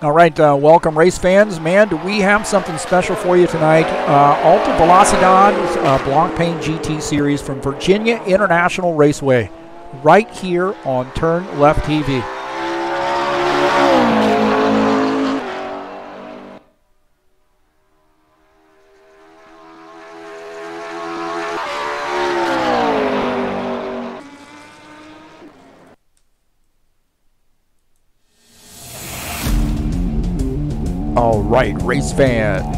All right, welcome race fans. Man, do we have something special for you tonight. Alta Velocidade's Blancpain GT Series from VIRginia International Raceway, right here on TurnLeft TV. All right, race fans,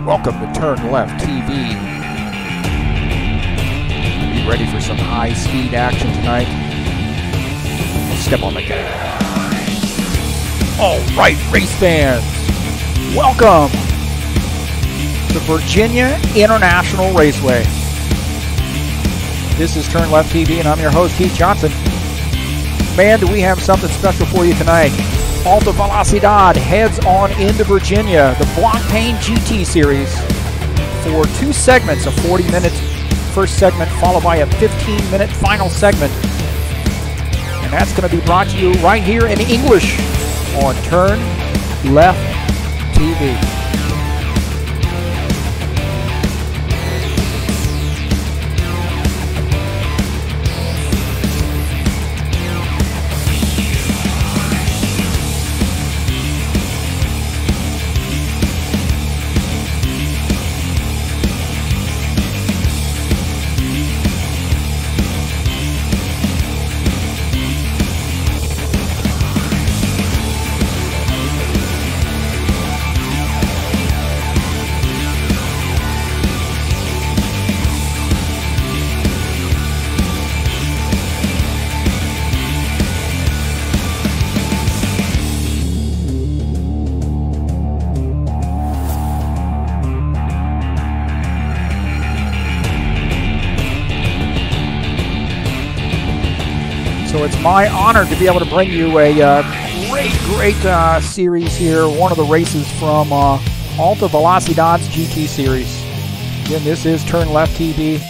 welcome to TurnLeft TV. Be ready for some high-speed action tonight. Step on the gas. All right, race fans, welcome to VIRginia International Raceway. This is TurnLeft TV, and I'm your host, Heath Johnson. Man, do we have something special for you tonight. Alta Velocidade heads on into Virginia, the Blancpain GT Series, for two segments, a 40-minute first segment followed by a 15-minute final segment. And that's going to be brought to you right here in English on TurnLeft TV. So it's my honor to be able to bring you a great series here, one of the races from Alta Velocidade's GT Series. Again, this is TurnLeft TV.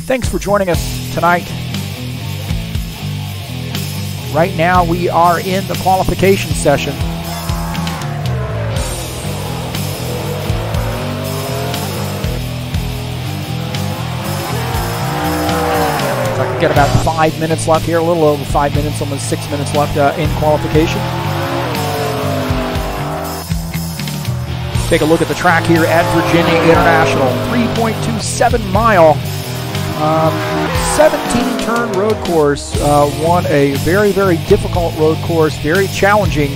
Thanks for joining us tonight. Right now we are in the qualification session. Got about 5 minutes left here, a little over 5 minutes, almost 6 minutes left in qualification. Take a look at the track here at VIRginia International. 3.27 mile, 17 turn road course. One, a very difficult road course, very challenging,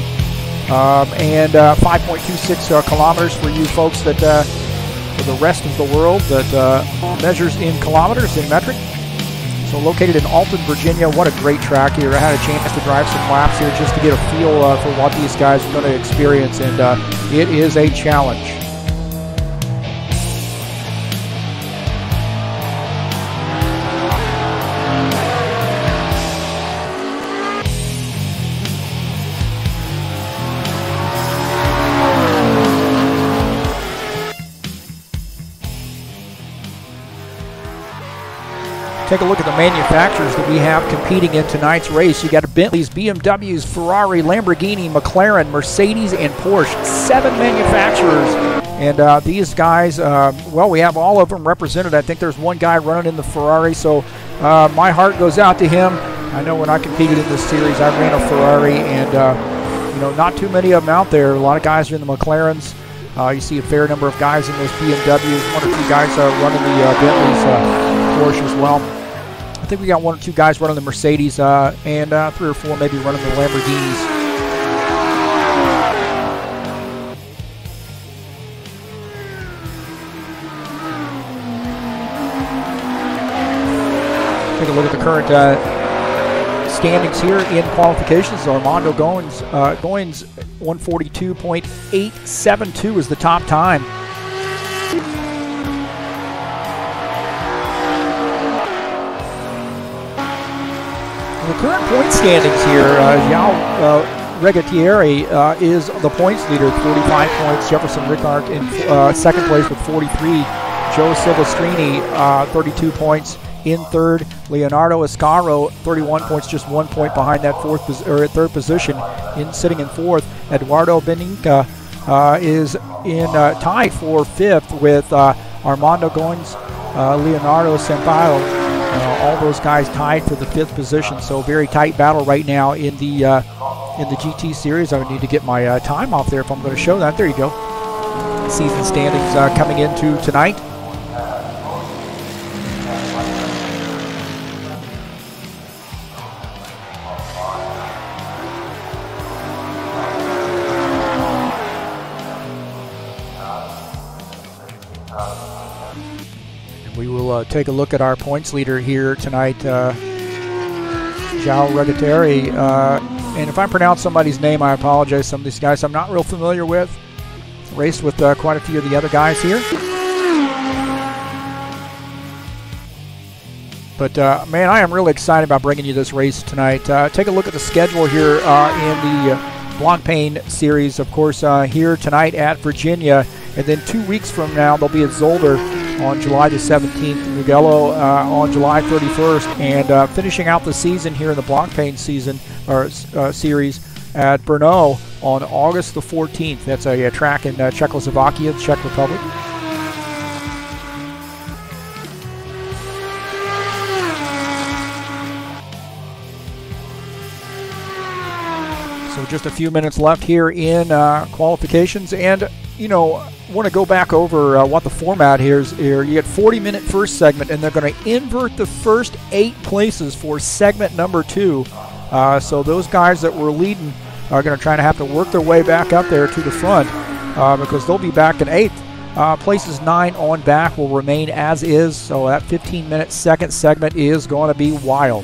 and 5.26 kilometers for you folks that, for the rest of the world, that measures in kilometers, in metric. So located in Alta, Virginia. What a great track here. I had a chance to drive some laps here just to get a feel for what these guys are going to experience, and it is a challenge. Take a look at the manufacturers that we have competing in tonight's race. You got Bentleys, BMWs, Ferrari, Lamborghini, McLaren, Mercedes, and Porsche. 7 manufacturers. And these guys, well, we have all of them represented. I think there's one guy running in the Ferrari, so my heart goes out to him. I know when I competed in this series, I ran a Ferrari, and you know, not too many of them out there. A lot of guys are in the McLarens. You see a fair number of guys in those BMWs. 1 or 2 guys running the Bentleys, Porsche as well. I think we got 1 or 2 guys running the Mercedes, and 3 or 4 maybe running the Lamborghinis. Take a look at the current standings here in qualifications. Armando Goins 142.872 is the top time. The current point standings here, João Regatieri is the points leader, 45 points. Jefferson Rickard in second place with 43. Joe Silvestrini, 32 points. in third. Leonardo Escaro, 31 points, just 1 point behind that third position, sitting in fourth. Eduardo Beninca is in tied for fifth with Armando Goins, Leonardo Sampaio. All those guys tied for the fifth position, so very tight battle right now in the GT series. I would need to get my time off there if I'm going to show that. There you go. Season standings coming into tonight. We will take a look at our points leader here tonight, João Regateri. And if I pronounce somebody's name, I apologize. Some of these guys I'm not real familiar with. Raced with quite a few of the other guys here. But, man, I am really excited about bringing you this race tonight. Take a look at the schedule here in the Blancpain series, of course, here tonight at Virginia. And then 2 weeks from now, they'll be at Zolder on July the 17th, Mugello on July 31st, and finishing out the season here in the Blancpain season or series at Brno on August the 14th. That's a track in Czechoslovakia, the Czech Republic. So just a few minutes left here in qualifications, and you know, want to go back over what the format here is. You get 40-minute first segment, and they're going to invert the first 8 places for segment number 2. So those guys that were leading are going to try to have to work their way back up there to the front because they'll be back in 8th. Places 9 on back will remain as is, so that 15-minute second segment is going to be wild.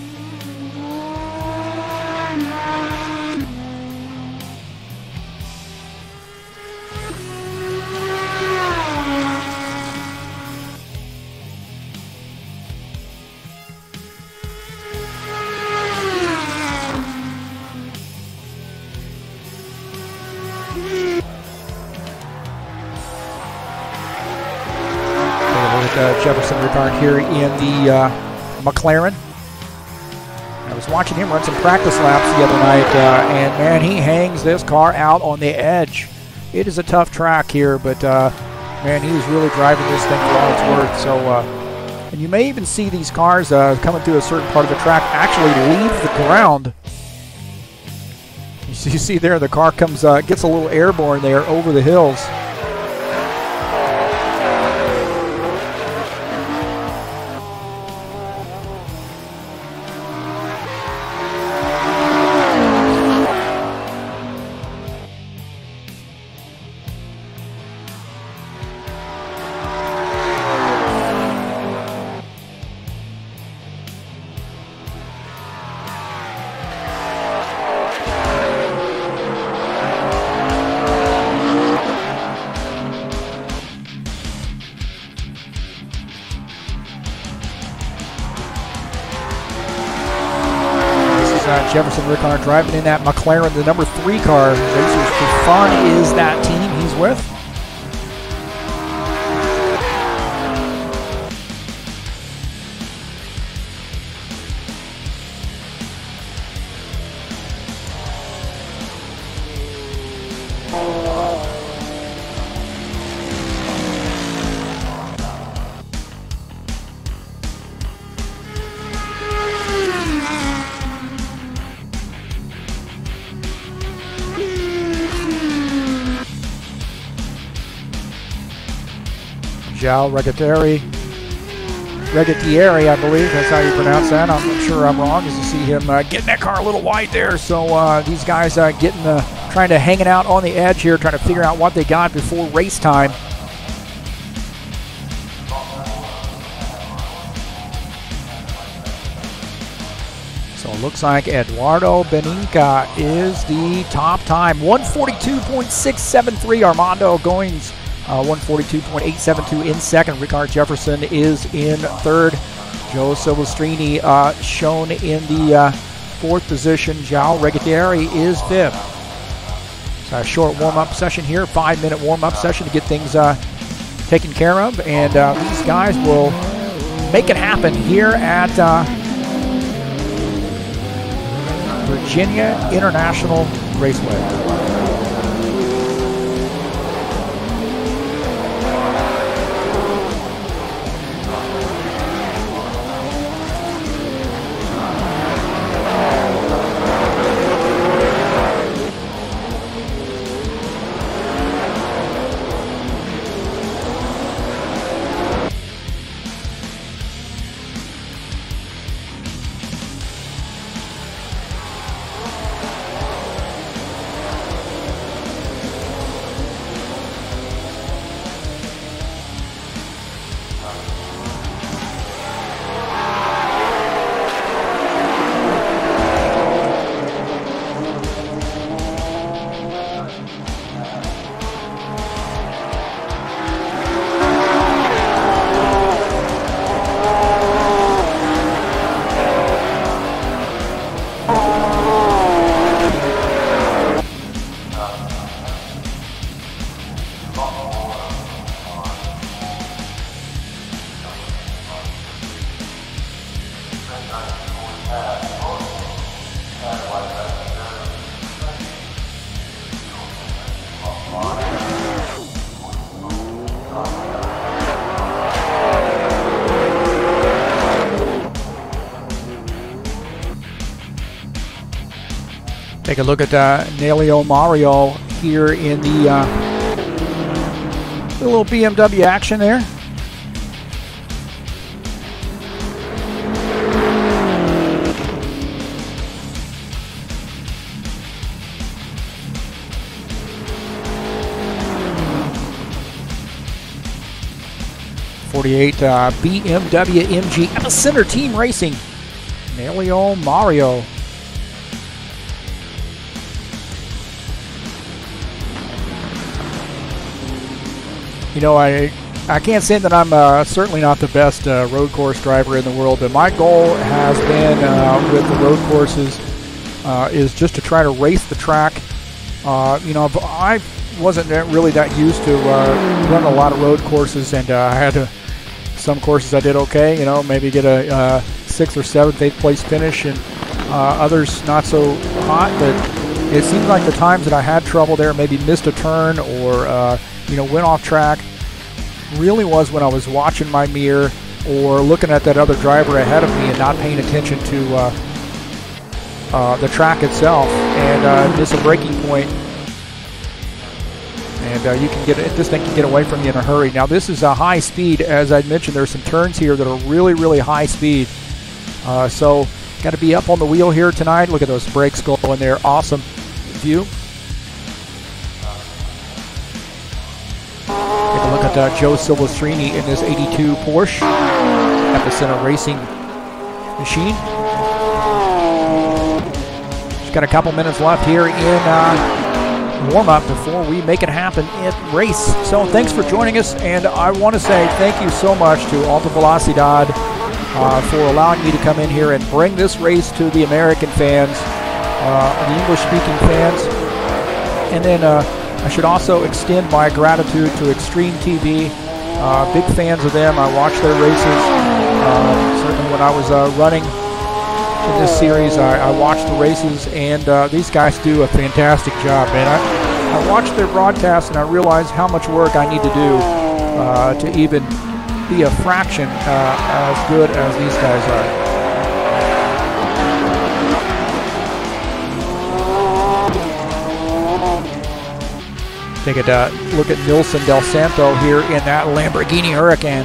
Jefferson Ricard here in the McLaren. I was watching him run some practice laps the other night, and man, he hangs this car out on the edge. It is a tough track here, but man, he was really driving this thing for all it's worth. So, and you may even see these cars coming through a certain part of the track actually leave the ground. You see there, the car comes, gets a little airborne there over the hills. Jefferson Ricard driving in that McLaren, the number 3 car. Racers for Fun is that team he's with. João Regateri, I believe that's how you pronounce that. I'm not sure I'm wrong, as you see him getting that car a little wide there. So these guys getting trying to hang it out on the edge here, trying to figure out what they got before race time. So it looks like Eduardo Beninca is the top time, 142.673. Armando Goins 142.872 in second. Ricard Jefferson is in third. Joe Silvestrini shown in the fourth position. João Regateri is fifth. So a short warm-up session here, 5-minute warm-up session to get things taken care of, and these guys will make it happen here at VIRginia International Raceway. Take a look at Nelio Mario here in the little BMW action there. '48 BMW MG Epicenter Team Racing. Nelio Mario. You know, I can't say that I'm certainly not the best road course driver in the world, but my goal has been with the road courses is just to try to race the track. You know, I wasn't really that used to run a lot of road courses, and I had to, some courses I did okay, you know, maybe get a 6th or 7th, 8th place finish, and others not so hot, but it seems like the times that I had trouble there, maybe missed a turn or you know, went off track, really was when I was watching my mirror or looking at that other driver ahead of me and not paying attention to the track itself, and miss a braking point, and you can get this thing can get away from you in a hurry. Now this is a high speed, as I mentioned. There's some turns here that are really, really high speed, so got to be up on the wheel here tonight. Look at those brakes going there, awesome view. Take a look at Joe Silvestrini in this 82 Porsche Epicenter Racing machine. Just got a couple minutes left here in warm-up before we make it happen in race. So thanks for joining us, and I want to say thank you so much to Alta Velocidade for allowing me to come in here and bring this race to the American fans, the English-speaking fans, and then I should also extend my gratitude to Extreme TV. Big fans of them. I watch their races. Certainly when I was running in this series, I watched the races, and these guys do a fantastic job, man. I watched their broadcast and I realized how much work I need to do to even be a fraction as good as these guys are. Take a look at Nilson Del Santo here in that Lamborghini Huracan.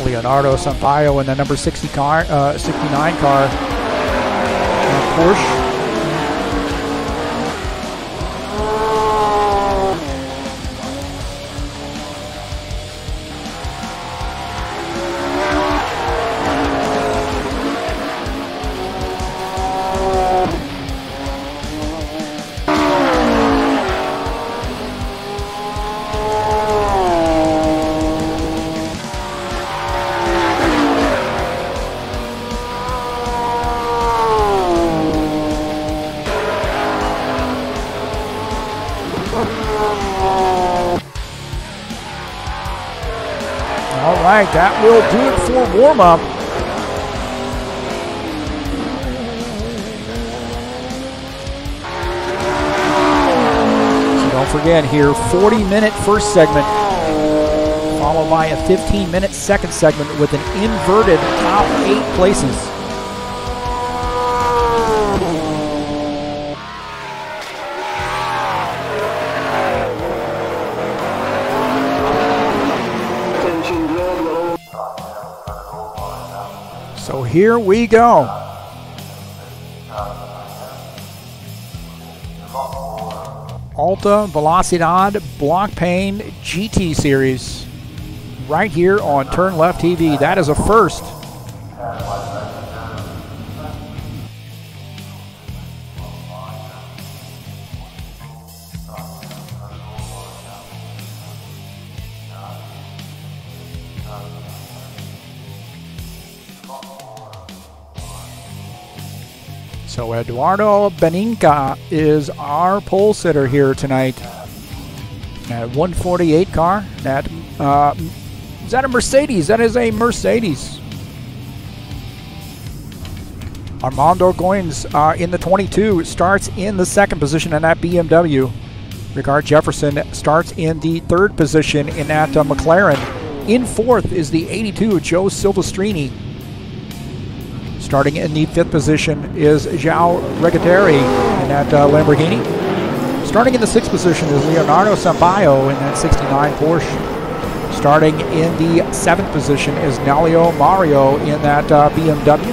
Leonardo Sampaio in the number 69 car, Porsche. right, that will do it for warm-up. So don't forget here, 40-minute first segment, followed by a 15-minute second segment with an inverted top 8 places. So here we go. Alta Velocidade Blancpain GT Series right here on TurnLeft TV. That is a first. So Eduardo Beninca is our pole sitter here tonight. At 148 car. That is that a Mercedes? That is a Mercedes. Armando Goins in the 22 starts in the second position in that BMW. Ricard Jefferson starts in the third position in that McLaren. In fourth is the 82 Joe Silvestrini. Starting in the fifth position is João Regateri in that Lamborghini. Starting in the sixth position is Leonardo Sampaio in that 69 Porsche. Starting in the seventh position is Nelio Mario in that BMW.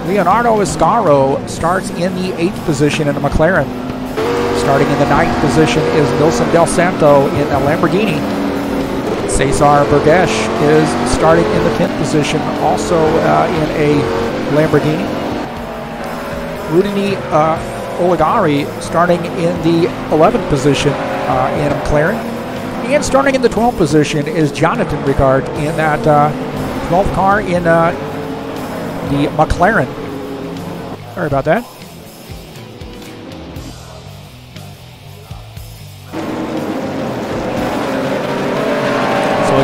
Leonardo Escaro starts in the eighth position in the McLaren. Starting in the ninth position is Nilson Del Santo in a Lamborghini. Cesar Burgesh is starting in the 10th position, also in a Lamborghini. Rudini Oligari starting in the 11th position in a McLaren. And starting in the 12th position is Jonathan Ricard in that 12th car in the McLaren. Sorry about that.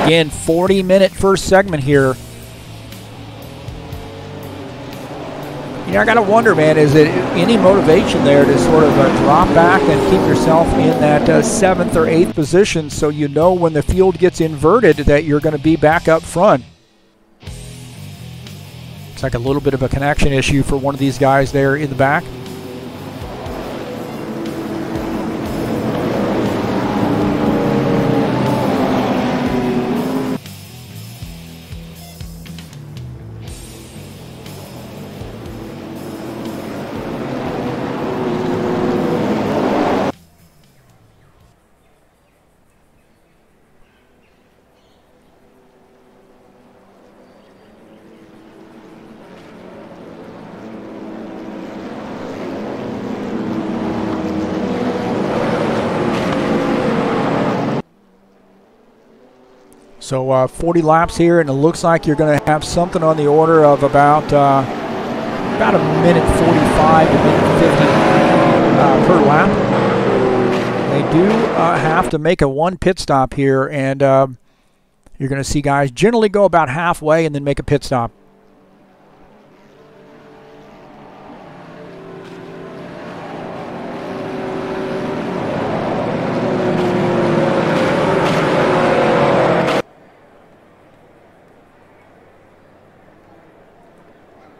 Again, 40-minute first segment here. You know, I gotta wonder, man, is it any motivation there to sort of drop back and keep yourself in that seventh or eighth position so you know when the field gets inverted that you're going to be back up front? It's like a little bit of a connection issue for one of these guys there in the back. So 40 laps here, and it looks like you're going to have something on the order of about a minute 45 to minute 50 per lap. They do have to make a one pit stop here, and you're going to see guys generally go about halfway and then make a pit stop.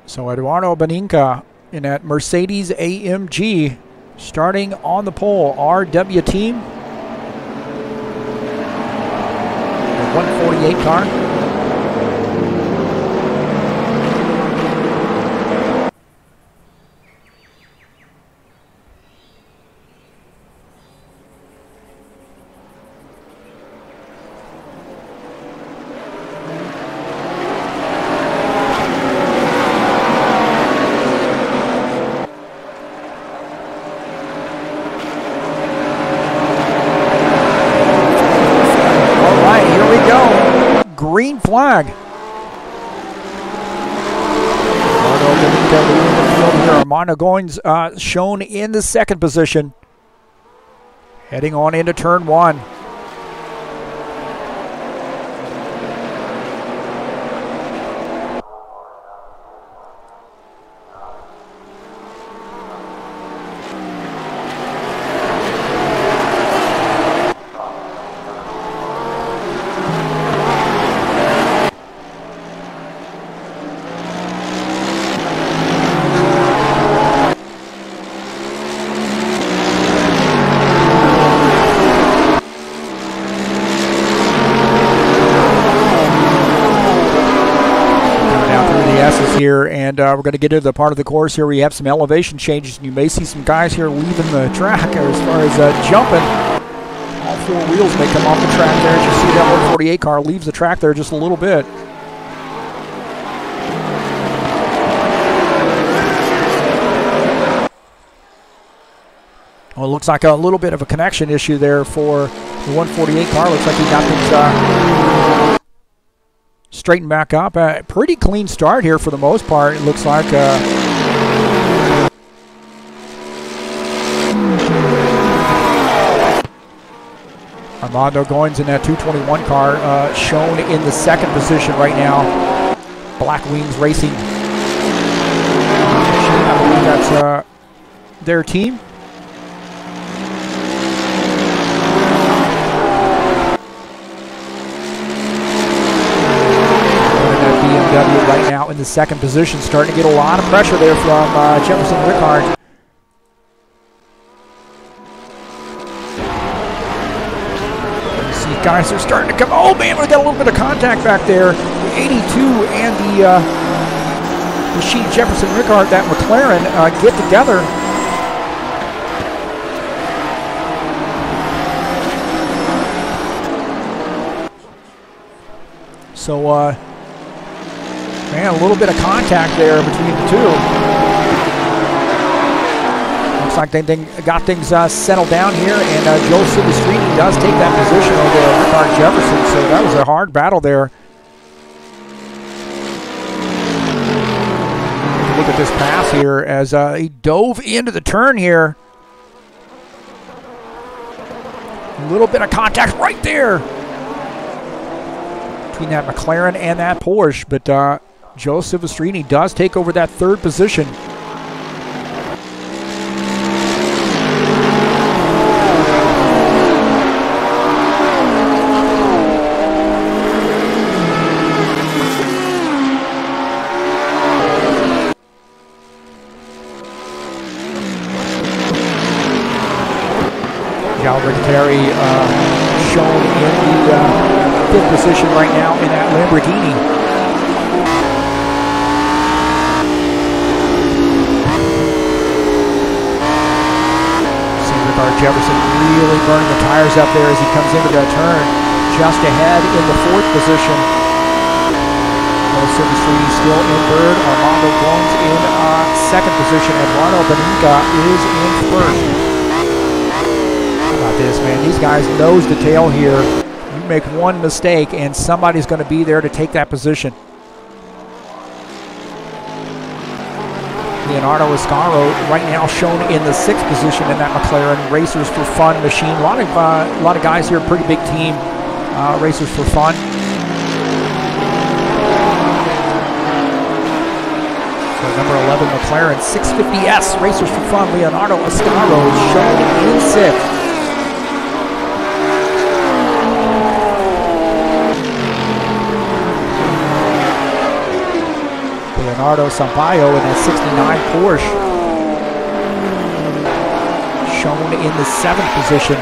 So Eduardo Beninca in that Mercedes AMG starting on the pole. RW team. The 148 car. Green flag. Armando Goins shown in the second position. Heading on into turn one. passes here, and we're going to get into the part of the course here. We have some elevation changes, and you may see some guys here leaving the track as far as jumping. All four wheels may come off the track there. As you see, that 148 car leaves the track there just a little bit. Well, it looks like a little bit of a connection issue there for the 148 car. Looks like he got things straightened back up. Pretty clean start here for the most part. It looks like Armando Goins in that 221 car, shown in the second position right now. Black Wings Racing. I believe that's their team. Right now in the second position, starting to get a lot of pressure there from Jefferson Rickard. You see guys are starting to come. Oh man, we got a little bit of contact back there. The 82 and the machine Jefferson Rickard, that McLaren, get together. So man, a little bit of contact there between the two. Looks like they got things settled down here, and Joe Silvestrini does take that position over Rickard Jefferson, so that was a hard battle there. Look at this pass here as he dove into the turn here. A little bit of contact right there between that McLaren and that Porsche, but Joe Silvestrini does take over that third position. Galbraith shown in the fifth position right now in that Lamborghini. Jefferson really burning the tires up there as he comes into that turn, just ahead in the fourth position. Silvestrini still in third, Armando Goins in second position, and Ronald Beninca is in first. How about this, man? These guys nose to tail here. You make one mistake, and somebody's going to be there to take that position. Leonardo Escaro right now shown in the sixth position in that McLaren Racers for Fun machine. A lot of guys here, pretty big team, Racers for Fun. So number 11 McLaren 650S Racers for Fun, Leonardo Escaro shown in sixth. Leonardo Sampaio in that 69 Porsche, shown in the seventh position.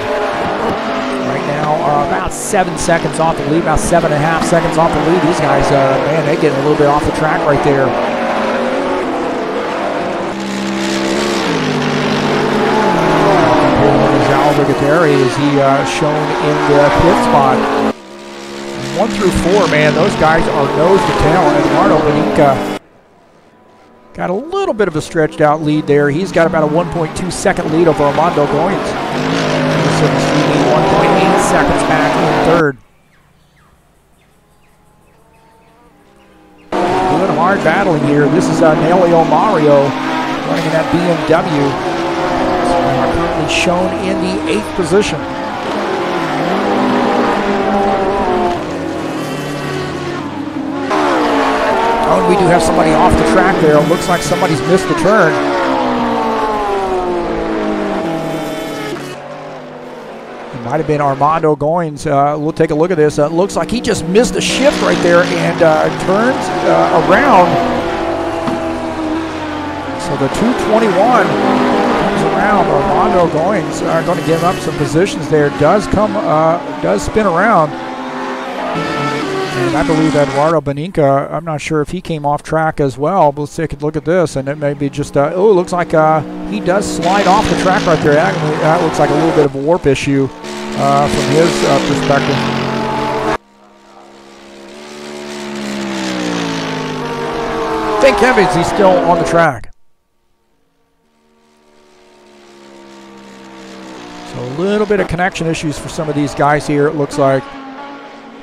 Right now, about 7 seconds off the lead, about 7.5 seconds off the lead. These guys, man, they're getting a little bit off the track right there. Rigateri is he shown in the fifth spot. 1 through 4, man, those guys are nose to tail. And Eduardo Beninca got a little bit of a stretched out lead there. He's got about a 1.2 second lead over Armando Goins. 1.8 seconds back in third. Doing hard battling here. This is Nelio Mario running in that BMW. Currently shown in the 8th position. Oh, and we do have somebody off the track there. It looks like somebody's missed the turn. It might have been Armando Goins. We'll take a look at this. It looks like he just missed a shift right there and turns around. So the 221 comes around. Armando Goins are going to give up some positions there. Does spin around. And I believe Eduardo Beninca, I'm not sure if he came off track as well, but let's take a look at this. And it may be just, oh, it looks like he does slide off the track right there. That looks like a little bit of a warp issue from his perspective. Thank heavens he's still on the track. So a little bit of connection issues for some of these guys here, it looks like.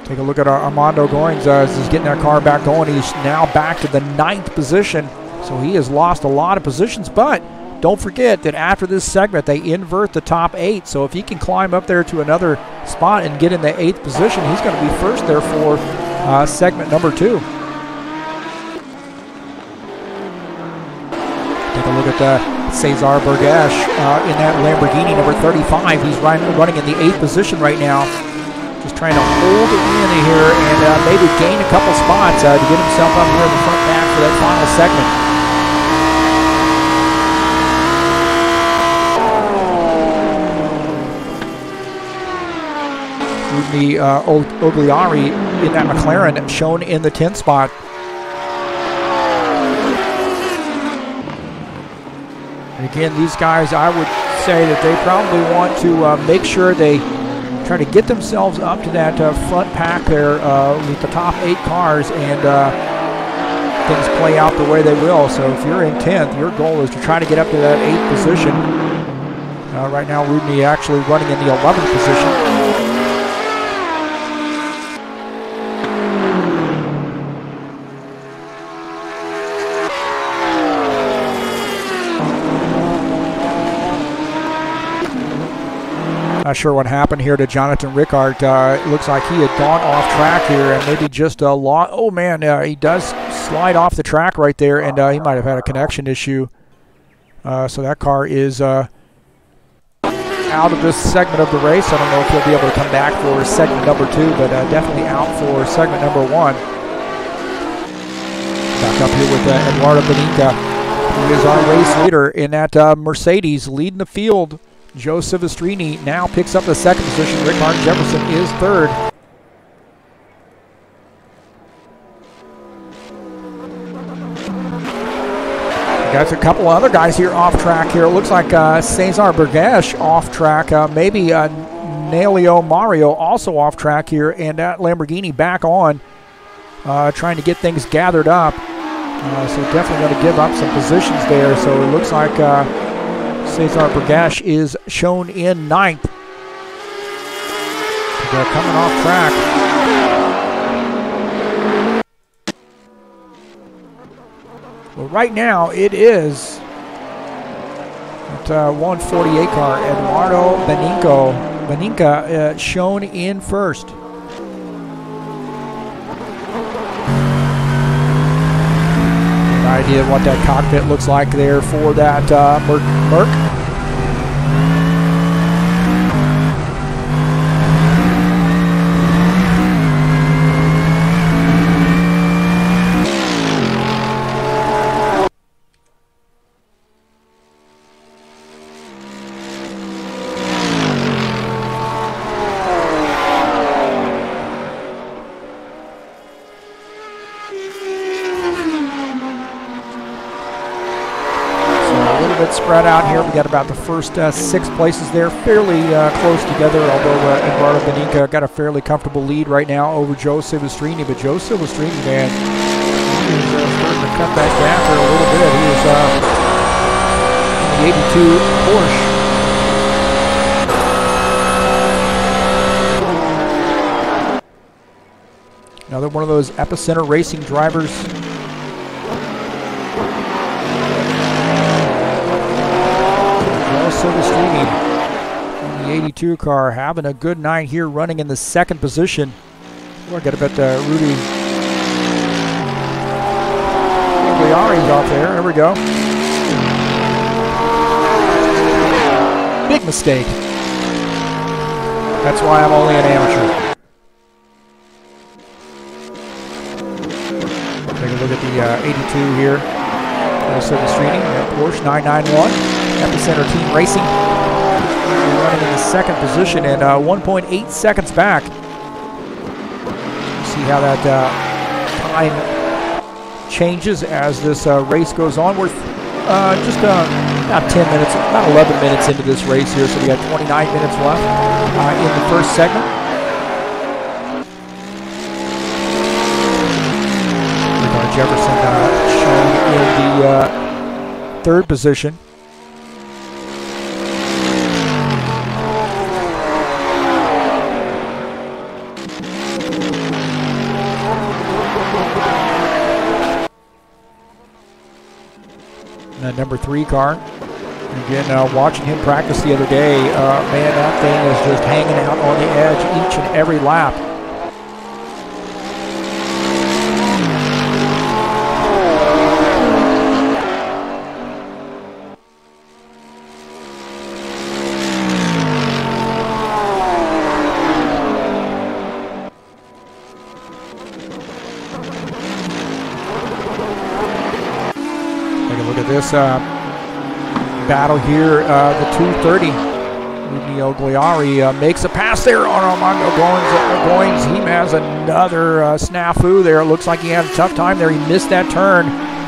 Take a look at Armando Goins as he's getting that car back going. He's now back to the 9th position, so he has lost a lot of positions. But don't forget that after this segment, they invert the top 8. So if he can climb up there to another spot and get in the 8th position, he's going to be first there for segment number 2. Take a look at Cesar Bergash in that Lamborghini number 35. He's running in the 8th position right now. Just trying to hold it in here and maybe gain a couple spots to get himself up here in the front back for that final segment. Rudy Ogliari in that McLaren shown in the 10th spot. And again, these guys, I would say that they probably want to make sure they try to get themselves up to that front pack there with the top 8 cars, and things play out the way they will. So if you're in 10th, your goal is to try to get up to that 8th position. Right now, Rudy actually running in the 11th position. Not sure what happened here to Jonathan Rickard. It looks like he had gone off track here and maybe just a lot. Oh man, he does slide off the track right there, and he might have had a connection issue. So that car is out of this segment of the race. I don't know if he'll be able to come back for segment number 2, but definitely out for segment number 1. Back up here with Eduardo Beninca, who is our race leader in that Mercedes, leading the field. Joe Silvestrini now picks up the 2nd position. Rickard Jefferson is 3rd. Got a couple other guys here off track here. It looks like Cesar Bergash off track. Maybe Nelio Mario also off track here. And that Lamborghini back on, trying to get things gathered up. So definitely going to give up some positions there. So it looks like Cesar Bergash is shown in 9th. They're coming off track. Well, right now it is at 148 car, Eduardo Beninca shown in 1st. Idea of what that cockpit looks like there for that Merc. Spread out here. We got about the first 6 places there, fairly close together, although Eduardo Beninca got a fairly comfortable lead right now over Joe Silvestrini. But Joe Silvestrini, man, he's starting to cut that gap there a little bit. He is in the 82 Porsche. Another one of those Epicenter Racing drivers. Silvestrini in the 82 car having a good night here, running in the 2nd position. Oh, I got to bet Rudy Ogliari's off there. There we go. Big mistake. That's why I'm only an amateur. Take a look at the 82 here. Silvestrini, Porsche 991. Epicenter Team Racing. Running in the 2nd position and 1.8 seconds back. You see see how that time changes as this race goes on. We're just about 10 minutes, about 11 minutes into this race here, so we got 29 minutes left in the first segment. Jefferson shown in the third position. And number 3 car. Again, watching him practice the other day, man, that thing is just hanging out on the edge each and every lap. This battle here, the 230. Rubio Gliari makes a pass there on Armando Goins. He has another snafu there. It looks like he had a tough time there. He missed that turn.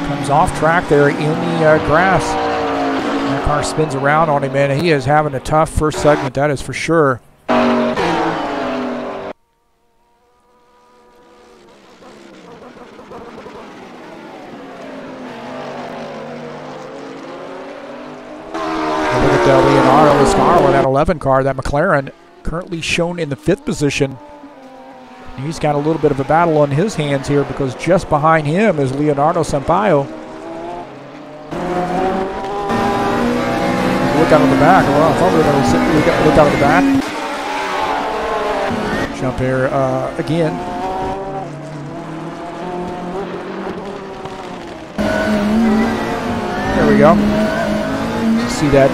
Comes off track there in the grass. That car spins around on him, and he is having a tough first segment, that is for sure. That 11 car, that McLaren, currently shown in the 5th position. He's got a little bit of a battle on his hands here because just behind him is Leonardo Sampaio. Look out on the back. Well, I thought we were going to look out on the back. Jump there again. There we go. See that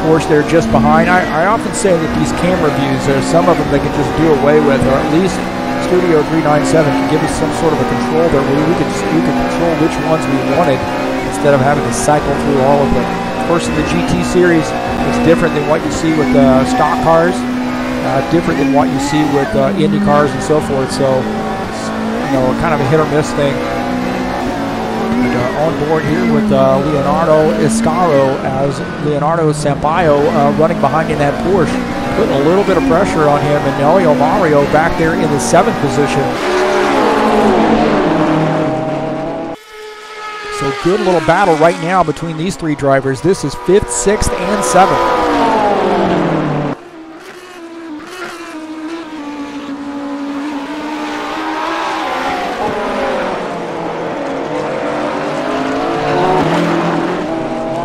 Porsche there just behind. I often say that these camera views, there's some of them they can just do away with, or at least Studio 397 can give us some sort of a control there where we can control which ones we wanted instead of having to cycle through all of them. Of course, in the GT series, it's different than what you see with stock cars, different than what you see with Indy cars and so forth. So, it's, kind of a hit or miss thing. On board here with Leonardo Iscaro as Leonardo Sampaio running behind in that Porsche, putting a little bit of pressure on him, and Nelio Mario back there in the 7th position. So good little battle right now between these 3 drivers. This is 5th, 6th, and 7th.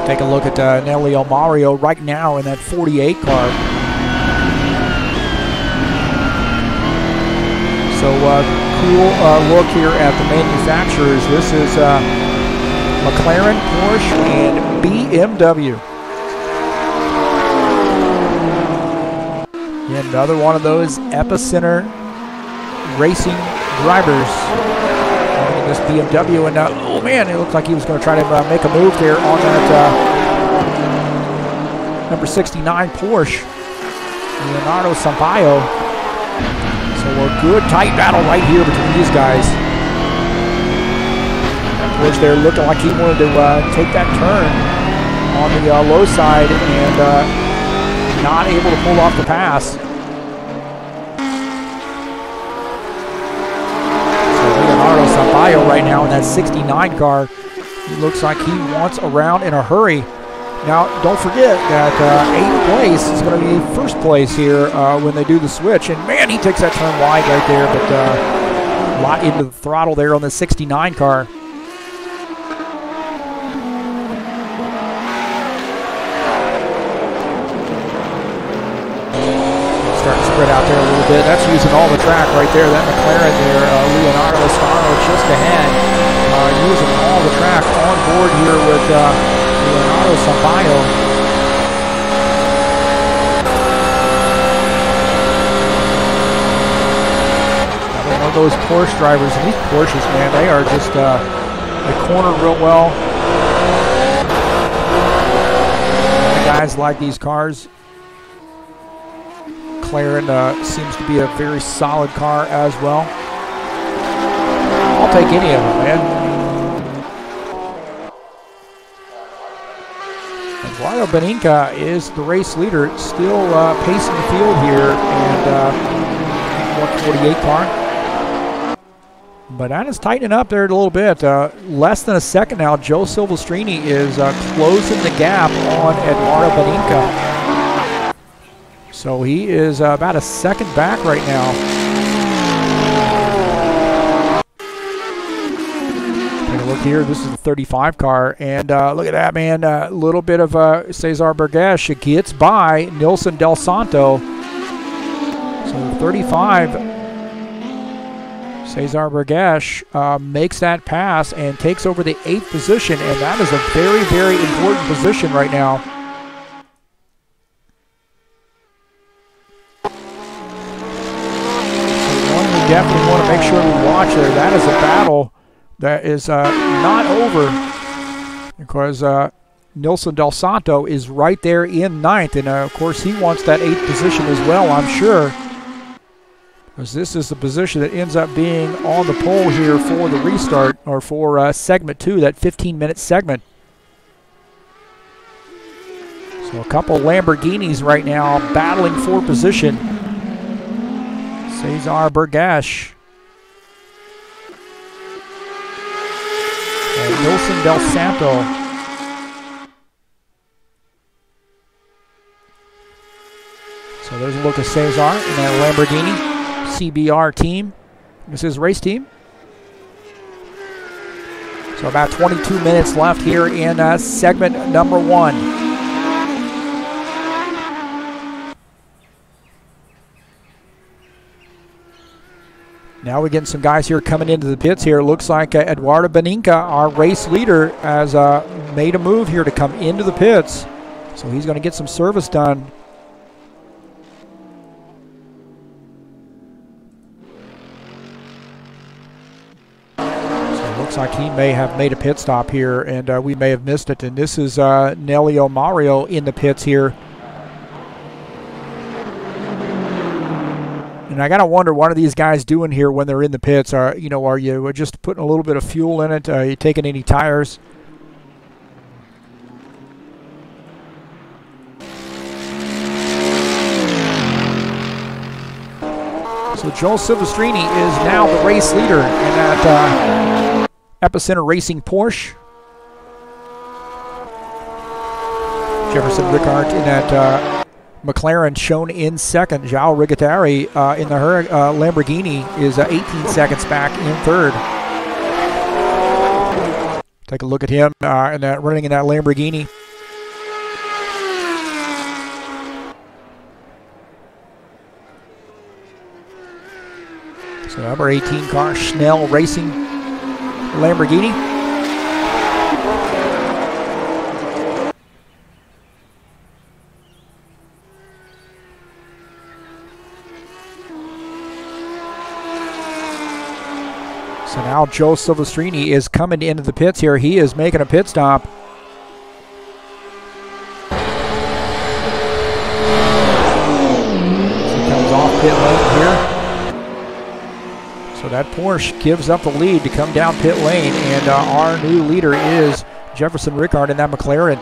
Take a look at Nelio Mario right now in that 48 car. So cool look here at the manufacturers. This is McLaren, Porsche, and BMW. Yeah, another one of those epicenter racing drivers. This BMW, and oh man, it looked like he was going to try to make a move there on that number 69 Porsche, Leonardo Sampaio. So a good tight battle right here between these guys. Porsche there looking like he wanted to take that turn on the low side and not able to pull off the pass. Sampaio right now in that 69 car. He looks like he wants a round in a hurry. Now, don't forget that 8th place is going to be 1st place here when they do the switch. And man, he takes that turn wide right there, but a lot into the throttle there on the 69 car. Starting to spread out there a little bit. That's using all the track right there. That McLaren there, Leonardo Iscaro just ahead, using all the track on board here with Leonardo Sampaio. Another one of those Porsche drivers, and these Porsches, man, they are just they corner real well. The guys like these cars. McLaren seems to be a very solid car as well. I'll take any of them, man. Eduardo Beninca is the race leader, still pacing the field here, and 148 car. But that is tightening up there a little bit. Less than a second now. Joe Silvestrini is closing the gap on Eduardo Beninca. So he is about a second back right now. Look here, this is the 35 car, and look at that, man. A little bit of Cesar Burgesh gets by Nilson Del Santo. So 35, Cesar Burgesh makes that pass and takes over the 8th position, and that is a very, very important position right now. So one we definitely want to make sure we watch there. That is a battle that is not over, because Nilson Del Santo is right there in 9th, and of course he wants that 8th position as well, I'm sure, because this is the position that ends up being on the pole here for the restart, or for segment 2, that 15-minute segment. So a couple Lamborghinis right now battling for position. Cesar Burgesh and Nilson Del Santo. So there's a look at Cesar in that Lamborghini CBR team. This is his race team. So about 22 minutes left here in segment number 1. Now we're getting some guys here coming into the pits here. Looks like Eduardo Beninca, our race leader, has made a move here to come into the pits. So he's going to get some service done. So it looks like he may have made a pit stop here, and we may have missed it. And this is Nelio Mario in the pits here. And I gotta wonder, what are these guys doing here when they're in the pits? Are you just putting a little bit of fuel in it? Are you taking any tires? So Joel Silvestrini is now the race leader in that Epicenter Racing Porsche. Jefferson Rickard in that McLaren shown in second. João Rigatari in the Lamborghini is 18 seconds back in 3rd. Take a look at him running in that Lamborghini. So number 18 car, Schnell Racing Lamborghini. So now Joe Silvestrini is coming into the pits here. He is making a pit stop. He comes off pit lane here. So that Porsche gives up the lead to come down pit lane, and our new leader is Jefferson Rickard in that McLaren.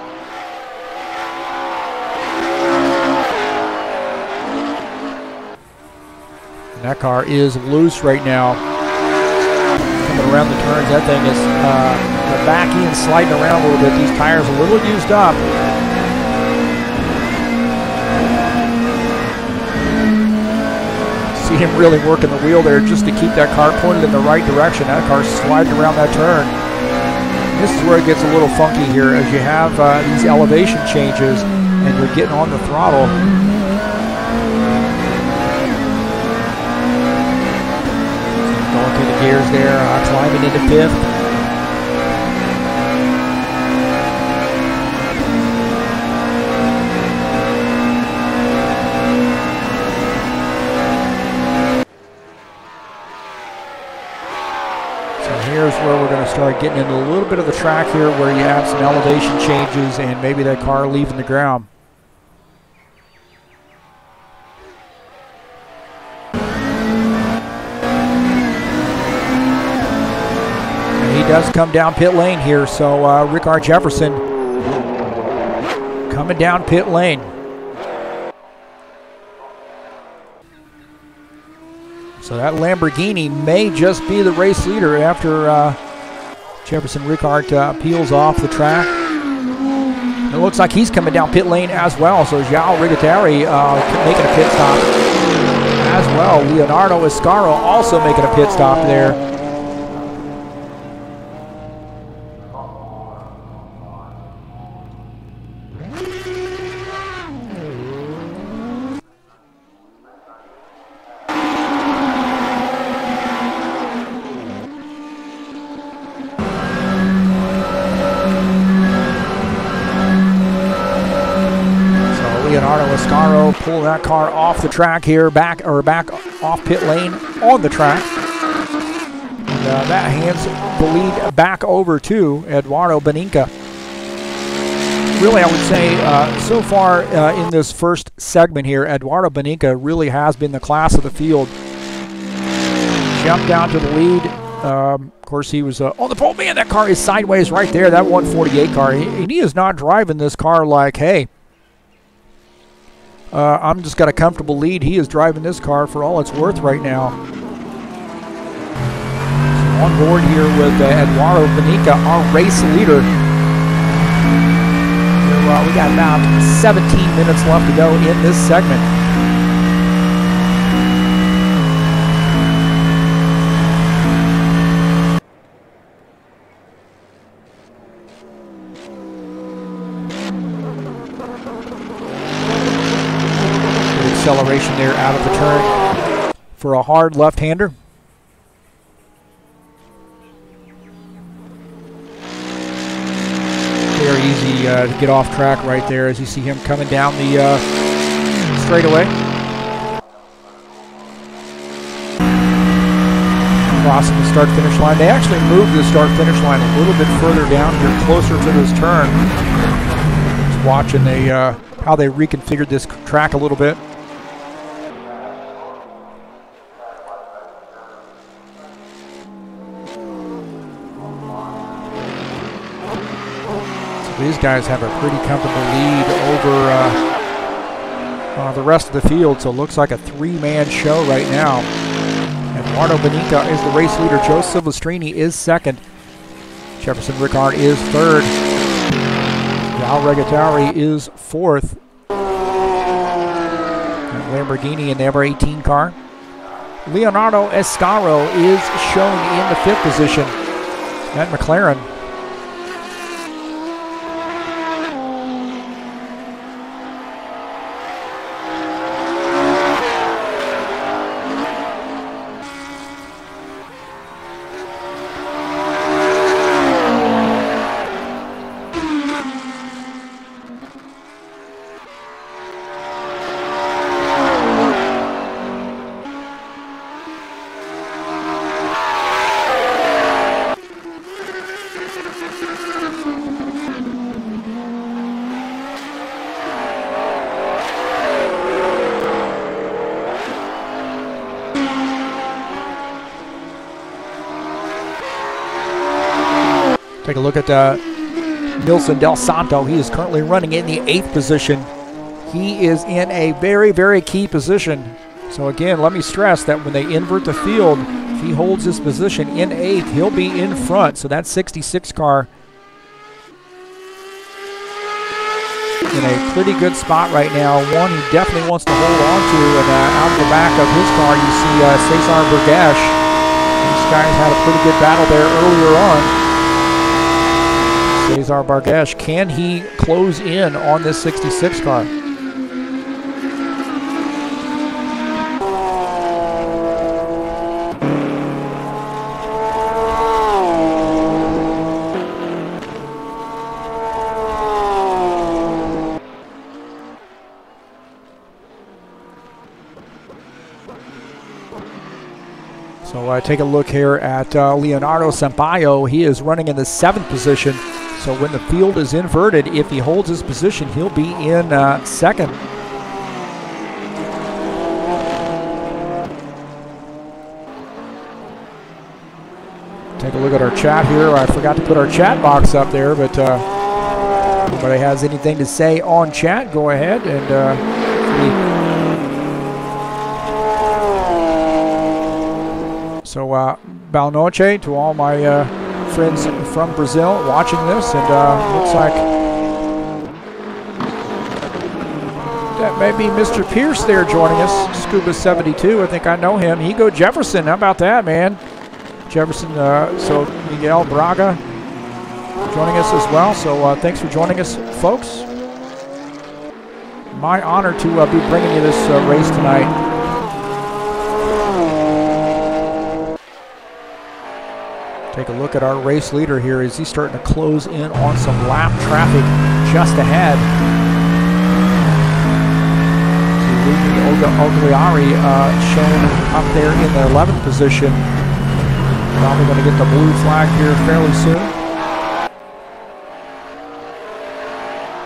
And that car is loose right now. Around the turns, that thing is the back end sliding around a little bit. These tires a little used up. See him really working the wheel there just to keep that car pointed in the right direction. That car sliding around that turn. This is where it gets a little funky here, as you have these elevation changes and you're getting on the throttle. Going through the gears there, climbing into 5th. Here's where we're going to start getting into a little bit of the track here, where you have some elevation changes and maybe that car leaving the ground. does come down pit lane here, so Rickard Jefferson coming down pit lane. So that Lamborghini may just be the race leader after Jefferson Rickard peels off the track. It looks like he's coming down pit lane as well, so João Rigatari making a pit stop as well. Leonardo Escaro also making a pit stop there. Pull that car off the track here, back off pit lane on the track. And that hands the lead back over to Eduardo Beninca. Really, I would say so far in this first segment here, Eduardo Beninca really has been the class of the field. Jumped down to the lead. Of course, he was on the pole. Man, that car is sideways right there. That 148 car. He is not driving this car like, hey, I'm just got a comfortable lead. He is driving this car for all it's worth right now. So on board here with Eduardo Beninca, our race leader. We got about 17 minutes left to go in this segment. Acceleration there out of the turn for a hard left-hander. Very easy to get off track right there as you see him coming down the straightaway. Crossing the start-finish line. They actually moved the start-finish line a little bit further down here, closer to this turn. Just watching how they reconfigured this track a little bit. These guys have a pretty comfortable lead over the rest of the field, so it looks like a three-man show right now. Eduardo Beninca is the race leader. Joe Silvestrini is second. Jefferson Rickard is third. João Rigatari is fourth. And Lamborghini in the number 18 car. Leonardo Escaro is shown in the fifth position at McLaren. Take a look at Nilson Del Santo. He is currently running in the 8th position. He is in a very, very key position. So again, let me stress that when they invert the field, if he holds his position in 8th, he'll be in front. So that 66 car in a pretty good spot right now. One he definitely wants to hold on to. And out of the back of his car, you see Cesar Burgash. These guys had a pretty good battle there earlier on. Cesar Burgash, can he close in on this 66 car? So take a look here at Leonardo Sampaio. He is running in the 7th position. So when the field is inverted, if he holds his position, he'll be in second. Take a look at our chat here. I forgot to put our chat box up there, but if anybody has anything to say on chat, go ahead and so boa noite to all my friends from Brazil watching this, and looks like that may be Mr. Pierce there joining us. Scuba 72, I think I know him. Higo Jefferson, how about that, man? Jefferson, so Miguel Braga joining us as well. So thanks for joining us, folks. My honor to be bringing you this race tonight. Take a look at our race leader here as he's starting to close in on some lap traffic just ahead. Ogliari shown up there in the 11th position. Probably going to get the blue flag here fairly soon.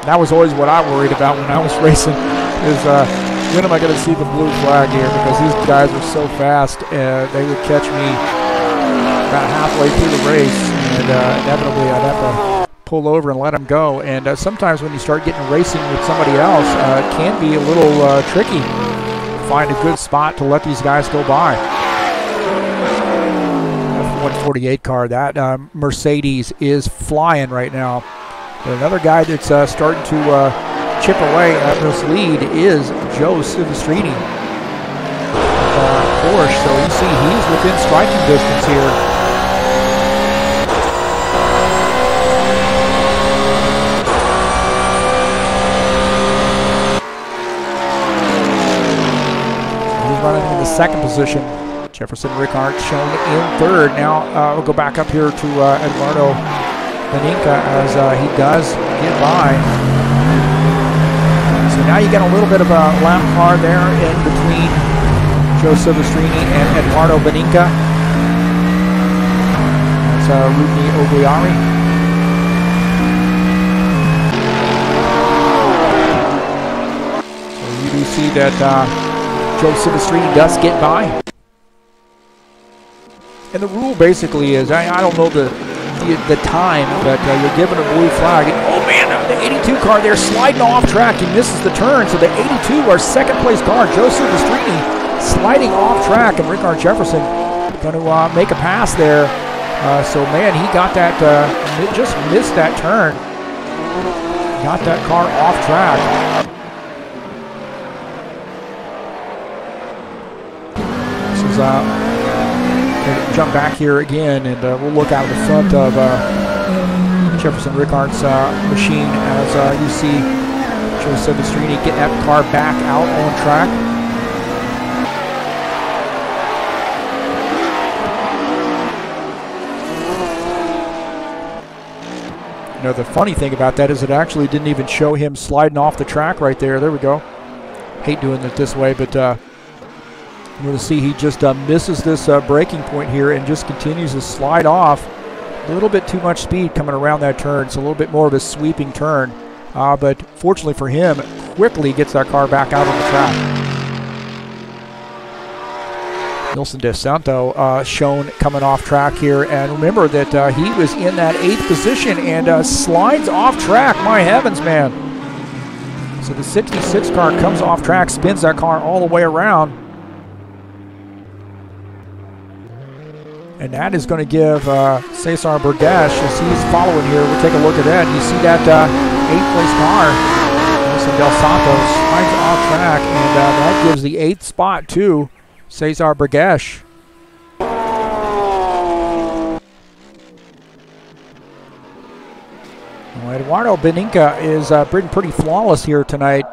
That was always what I worried about when I was racing, is when am I going to see the blue flag here, because these guys are so fast, they would catch me about halfway through the race, and inevitably I'd have to pull over and let them go. And sometimes when you start getting racing with somebody else, it can be a little tricky to find a good spot to let these guys go by. 148 car, that Mercedes is flying right now. But another guy that's starting to chip away at this lead is Joe Silvestrini. Porsche, so you see he's within striking distance here. He's running in the second position. Jefferson Rickard shown in third. Now we'll go back up here to Eduardo Beninca as he does get by. So now you get a little bit of a lap car there in between Joe Silvestrini and Eduardo Beninca. That's Rudney Ogliari. So you do see that Joe Silvestrini does get by. And the rule basically is, I don't know the time, but you're given a blue flag. And, oh man, the 82 car there sliding off track. He misses the turn. So the 82, our second place car, Joe Silvestrini, sliding off track, and Rickard Jefferson going to make a pass there. So man, he got that, just missed that turn. Got that car off track. This is jump back here again, and we'll look out of the front of Jefferson Rickard's machine as you see Joe Silvestrini get that car back out on track. You know, the funny thing about that is it actually didn't even show him sliding off the track right there. There we go. Hate doing it this way, but we'll see he just misses this braking point here and just continues to slide off. A little bit too much speed coming around that turn. It's a little bit more of a sweeping turn. But fortunately for him, quickly gets that car back out on the track. Nilson De Santo shown coming off track here. And remember that he was in that 8th position and slides off track. My heavens, man. So the 66 car comes off track, spins that car all the way around. And that is going to give Cesar Burgash, as he's following here, we'll take a look at that. You see that 8th place car, Nelson Del Santos, slides off track, and that gives the 8th spot to Cesar Burgash. Well, Eduardo Beninca is been pretty flawless here tonight.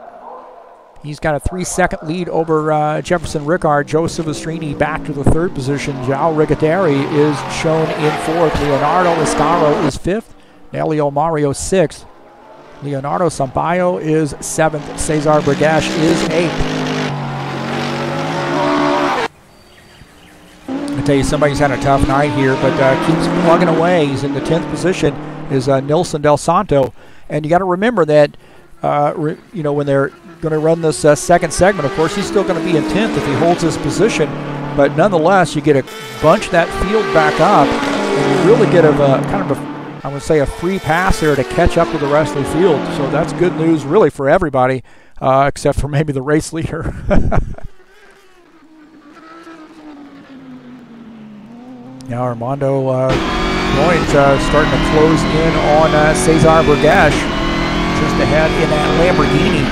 He's got a 3-second lead over Jefferson Rickard. Joe Silvestrini back to the 3rd position. João Rigateri is shown in 4th. Leonardo Escaro is 5th. Nelio Mario 6th. Leonardo Sampaio is 7th. Cesar Burgash is 8th. I tell you, somebody's had a tough night here, but keeps plugging away. He's in the 10th position. Is Nilson Del Santo, and you got to remember that you know, when they're going to run this second segment, of course, he's still going to be in 10th if he holds his position, but nonetheless, you get a bunch that field back up, and you really get a kind of a, I would say, a free pass there to catch up to the rest of the field. So that's good news really for everybody, except for maybe the race leader. Now Armando Goins starting to close in on Cesar Burgash, just ahead in that Lamborghini.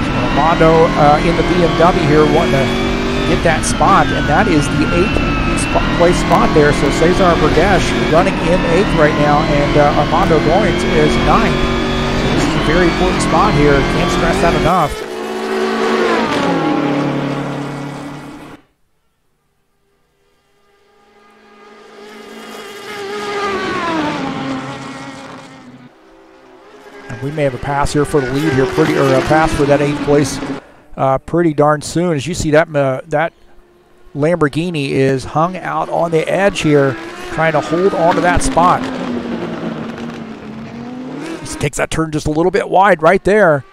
So Armando in the BMW here wanting to get that spot, and that is the 8th place spot there. So Cesar Burgash running in 8th right now, and Armando Goins is 9th. So this is a very important spot here. Can't stress that enough. We may have a pass here for the lead here, a pass for that 8th place pretty darn soon. As you see, that that Lamborghini is hung out on the edge here, trying to hold on to that spot. Just takes that turn just a little bit wide right there.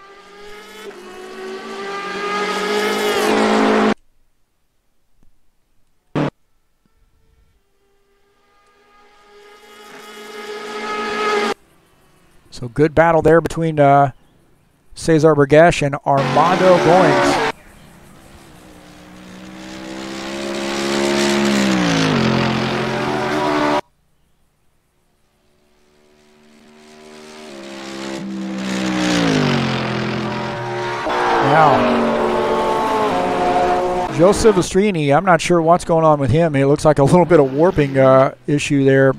So good battle there between Cesar Burgash and Armando Goins. Now, Joe Silvestrini, I'm not sure what's going on with him. It looks like a little bit of warping issue there.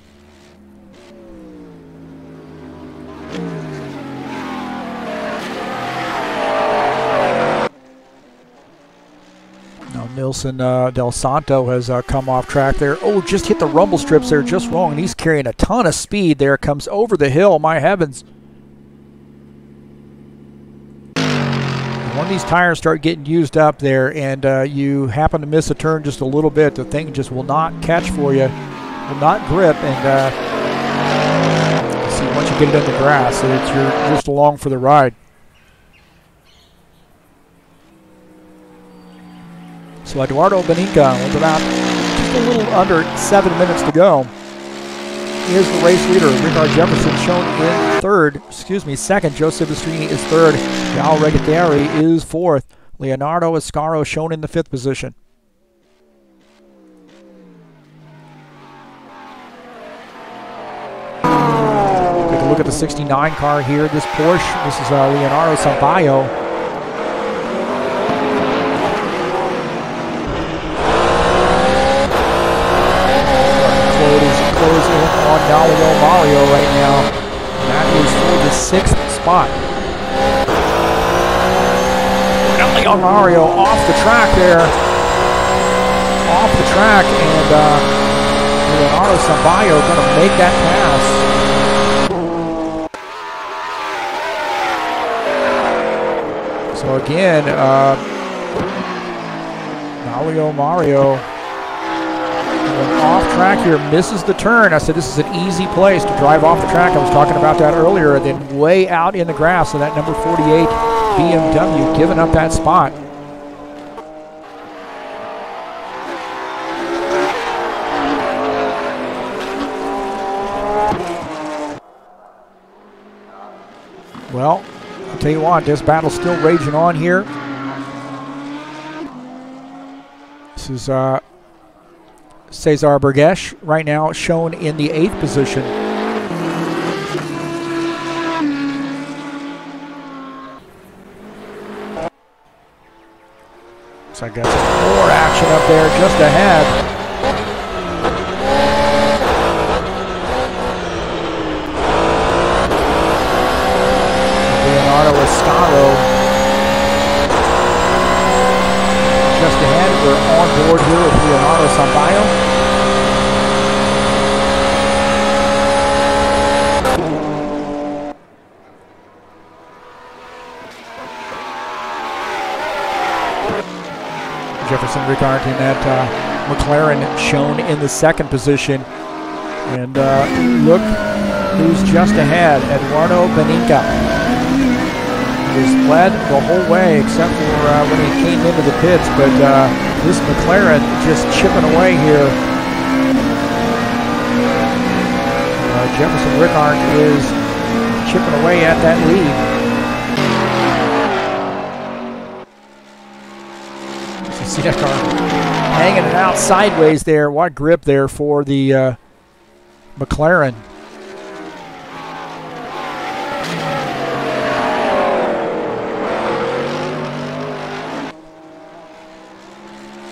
Nilson Del Santo has come off track there. Oh, just hit the rumble strips there just wrong, and he's carrying a ton of speed there. Comes over the hill, my heavens. When these tires start getting used up there and you happen to miss a turn just a little bit, the thing just will not catch for you, will not grip, and see, once you get it in the grass, you're just along for the ride. So Eduardo Beninca, with about just a little under 7 minutes to go, is the race leader. Rickard Jefferson shown in second. Joe Silvestrini is third. João Regateri is fourth. Leonardo Escaro shown in the 5th position. Take a look at the 69 car here. This Porsche, this is Leonardo Sampaio. On Dalio Mario right now. And that is for the 6th spot. Dalio Mario off the track there. Off the track, and Leonardo Sampaio going to make that pass. So again, Dalio Mario off track here, misses the turn. I said this is an easy place to drive off the track. I was talking about that earlier. And then way out in the grass, so that number 48 BMW giving up that spot. Well, I'll tell you what, this battle's still raging on here. This is Cesar Burgash right now shown in the 8th position. So I got some more action up there just ahead. Leonardo Escaro just ahead. We're on board here with Leonardo Sampaio. Jefferson Rickard in that McLaren shown in the 2nd position. And look who's just ahead, Eduardo Beninca. He's led the whole way except for when he came into the pits, but this McLaren just chipping away here Jefferson Rickard is chipping away at that lead. You see that car hanging it out sideways there. What grip there for the McLaren.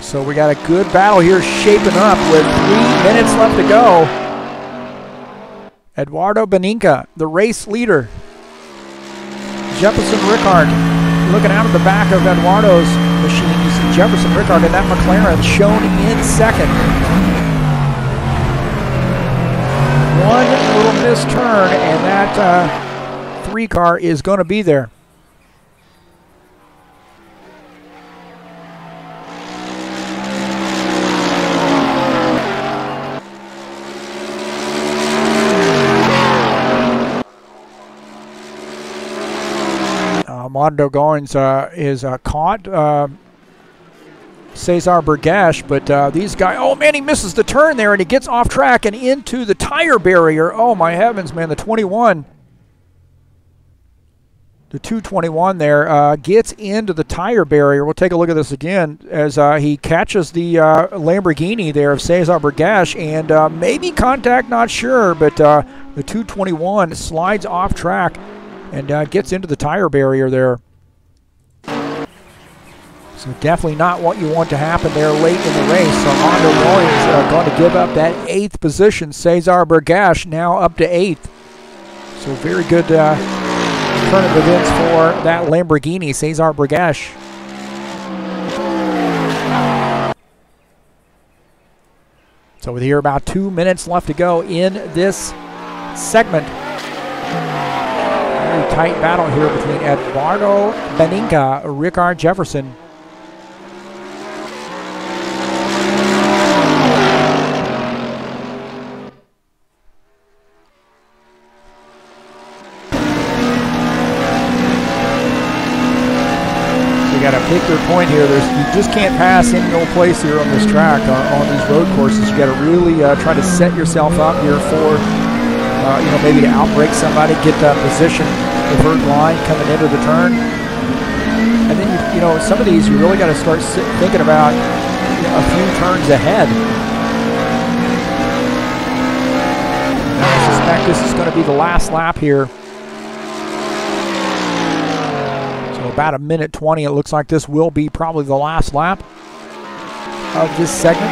So we got a good battle here shaping up with 3 minutes left to go. Eduardo Beninca, the race leader. Jefferson Rickard looking out at the back of Eduardo's machine. You see Jefferson Rickard in that McLaren shown in second. One little missed turn and that 3 car is going to be there. Mondo Goins is caught Cesar Burgash, but these guys, oh man, he misses the turn there and he gets off track and into the tire barrier. Oh my heavens, man, the 21. The 221 there gets into the tire barrier. We'll take a look at this again as he catches the Lamborghini there of Cesar Burgash and maybe contact, not sure, but the 221 slides off track and gets into the tire barrier there. So definitely not what you want to happen there late in the race. So Mondo Goins going to give up that 8th position. Cesar Burgash now up to 8th. So very good turn of events for that Lamborghini, Cesar Burgash. So with here about 2 minutes left to go in this segment. Very tight battle here between Eduardo Beninca, Rickard Jefferson. Got to pick your point here. You just can't pass any old place here on this track on these road courses. You got to really try to set yourself up here for, maybe to outbrake somebody, get that position, the third line coming into the turn, and then some of these you really got to start thinking about a few turns ahead. And I suspect this is going to be the last lap here. About 1:20. It looks like this will be probably the last lap of this segment.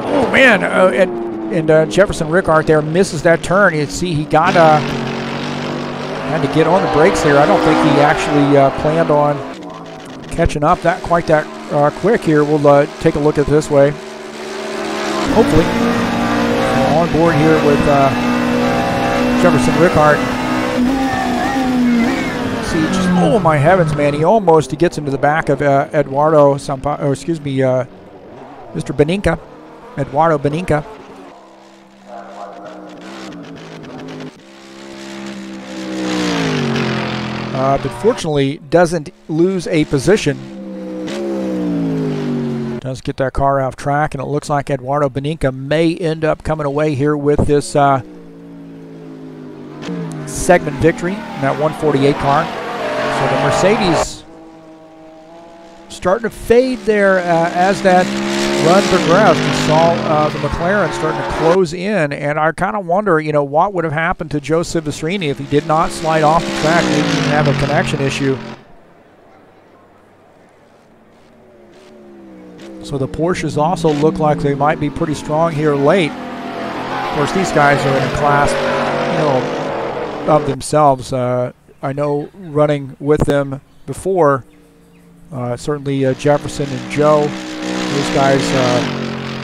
Oh man, and Jefferson Rickard there misses that turn. You see he got had to get on the brakes there. I don't think he actually planned on catching up that quick here. We'll take a look at it this way. Hopefully on board here with Jefferson Rickard. Oh my heavens, man! He gets into the back of Eduardo Mr. Beninca, Eduardo Beninca. But fortunately, doesn't lose a position. Does get that car off track, and it looks like Eduardo Beninca may end up coming away here with this segment victory in that 148 car. So the Mercedes starting to fade there as that run progressed. We saw the McLaren starting to close in, and I kind of wonder, what would have happened to Joe Silvestrini if he did not slide off the track, maybe even have a connection issue. So the Porsches also look like they might be pretty strong here late. Of course, these guys are in a class, of themselves. I know running with them before, certainly Jefferson and Joe, those guys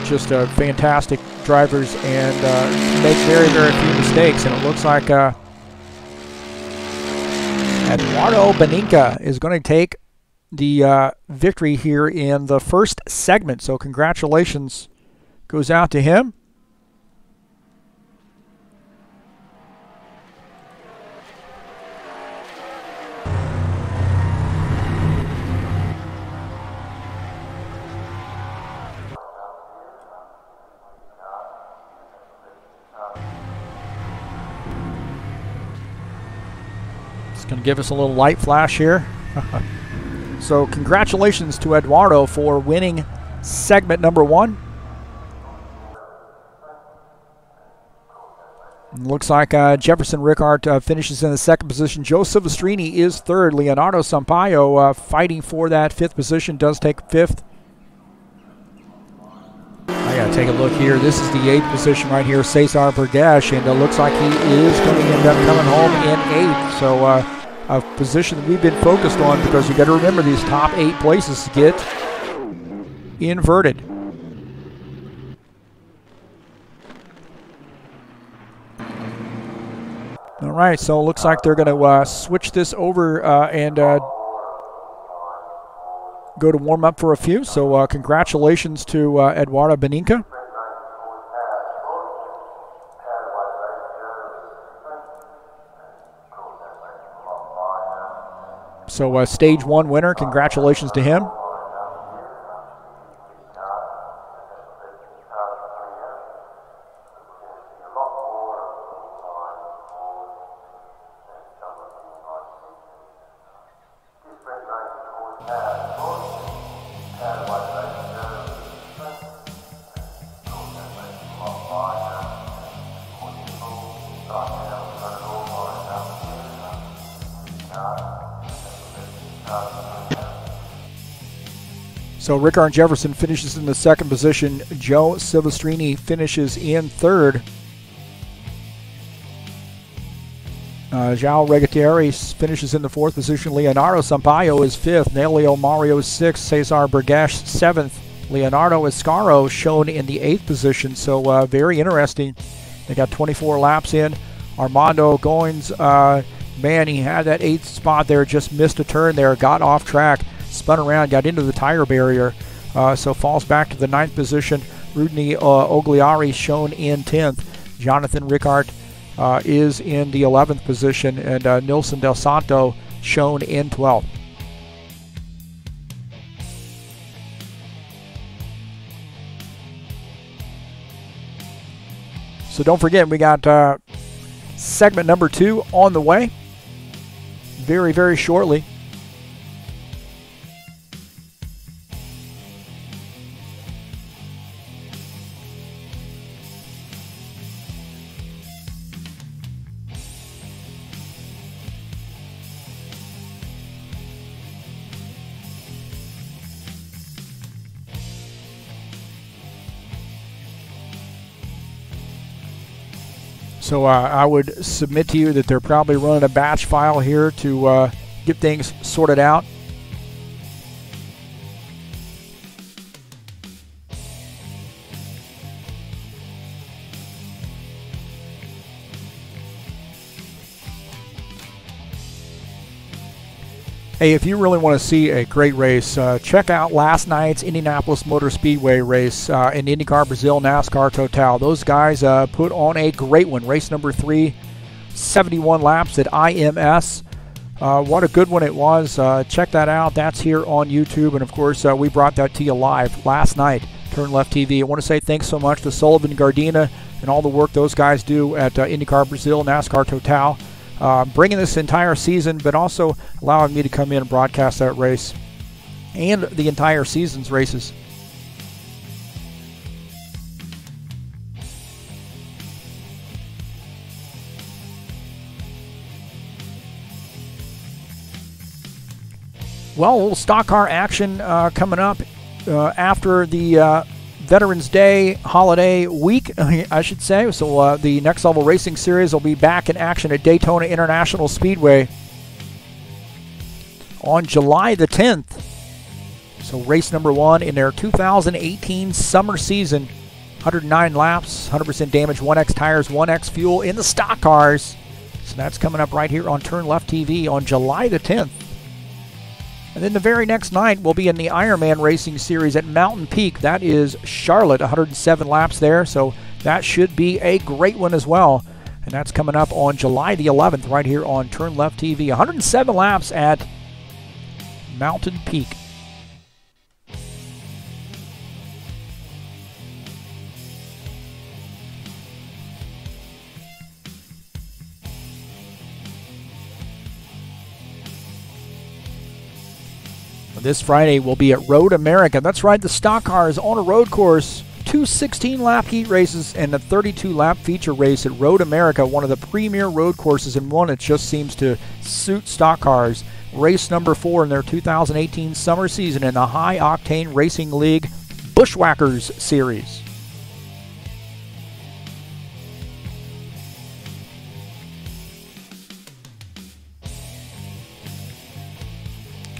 just fantastic drivers and make very, very few mistakes. And it looks like Eduardo Beninca is going to take the victory here in the first segment. So congratulations goes out to him. Going to give us a little light flash here. So congratulations to Eduardo for winning segment number 1. Looks like Jefferson Rickard finishes in the 2nd position. Joe Silvestrini is 3rd. Leonardo Sampaio fighting for that 5th position, does take 5th. I got to take a look here. This is the 8th position right here, Cesar Bergesh, and it looks like he is going to end up coming home in 8th. So a position that we've been focused on, because you got to remember these top 8 places get inverted. All right, so it looks like they're going to switch this over and go to warm up for a few. So congratulations to Eduardo Beninca. So stage 1 winner, congratulations to him. So Rickard Jefferson finishes in the 2nd position. Joe Silvestrini finishes in 3rd. João Regatieri finishes in the 4th position. Leonardo Sampaio is 5th. Nelio Mario is 6th. Cesar Bergesh 7th. Leonardo Escaro shown in the 8th position. So very interesting. They got 24 laps in. Armando Goins, man, he had that 8th spot there, just missed a turn there, got off track, spun around, got into the tire barrier, so falls back to the 9th position. Rudney Ogliari shown in 10th. Jonathan Rickard is in the 11th position, and Nilson Del Santo shown in 12th. So don't forget, we got segment number 2 on the way very, very shortly. So I would submit to you that they're probably running a batch file here to get things sorted out. Hey, if you really want to see a great race, check out last night's Indianapolis Motor Speedway race in IndyCar Brazil NASCAR Total. Those guys put on a great one. Race number 3, 71 laps at IMS. What a good one it was. Check that out. That's here on YouTube. And, of course, we brought that to you live last night, TurnLeft TV. I want to say thanks so much to Sullivan Gardena and all the work those guys do at IndyCar Brazil NASCAR Total. Bringing this entire season, but also allowing me to come in and broadcast that race and the entire season's races. Well, a little stock car action coming up after the Veterans Day holiday week, I should say. So the Next Level Racing Series will be back in action at Daytona International Speedway on July the 10th. So race number 1 in their 2018 summer season. 109 laps, 100% damage, 1X tires, 1X fuel in the stock cars. So that's coming up right here on TurnLeft TV on July the 10th. And then the very next night, we'll be in the Ironman Racing Series at Mountain Peak. That is Charlotte, 107 laps there, so that should be a great one as well. And that's coming up on July the 11th right here on TurnLeft TV. 107 laps at Mountain Peak. This Friday will be at Road America. That's right, the stock car is on a road course. 2 16-lap heat races and a 32-lap feature race at Road America, one of the premier road courses and one that just seems to suit stock cars. Race number 4 in their 2018 summer season in the High Octane Racing League Bushwhackers Series.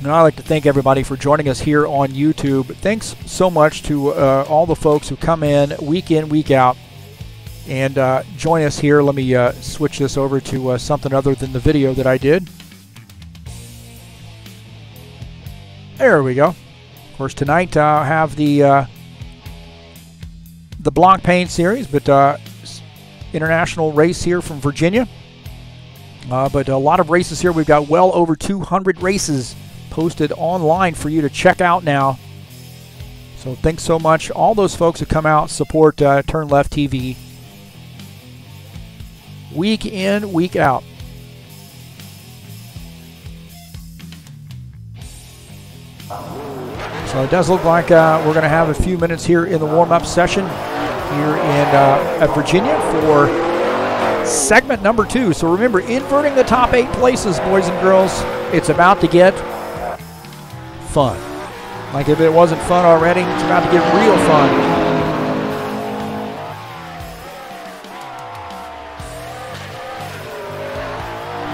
And I'd like to thank everybody for joining us here on YouTube. Thanks so much to all the folks who come in, week out, and join us here. Let me switch this over to something other than the video that I did. There we go. Of course, tonight I have the Blancpain series, but international race here from Virginia. But a lot of races here. We've got well over 200 races posted online for you to check out now. So thanks so much, all those folks who come out, support TurnLeft TV week in, week out. So it does look like we're going to have a few minutes here in the warm-up session here in at Virginia for segment number 2. So remember, inverting the top 8 places, boys and girls. It's about to get fun. Like if it wasn't fun already, it's about to get real fun.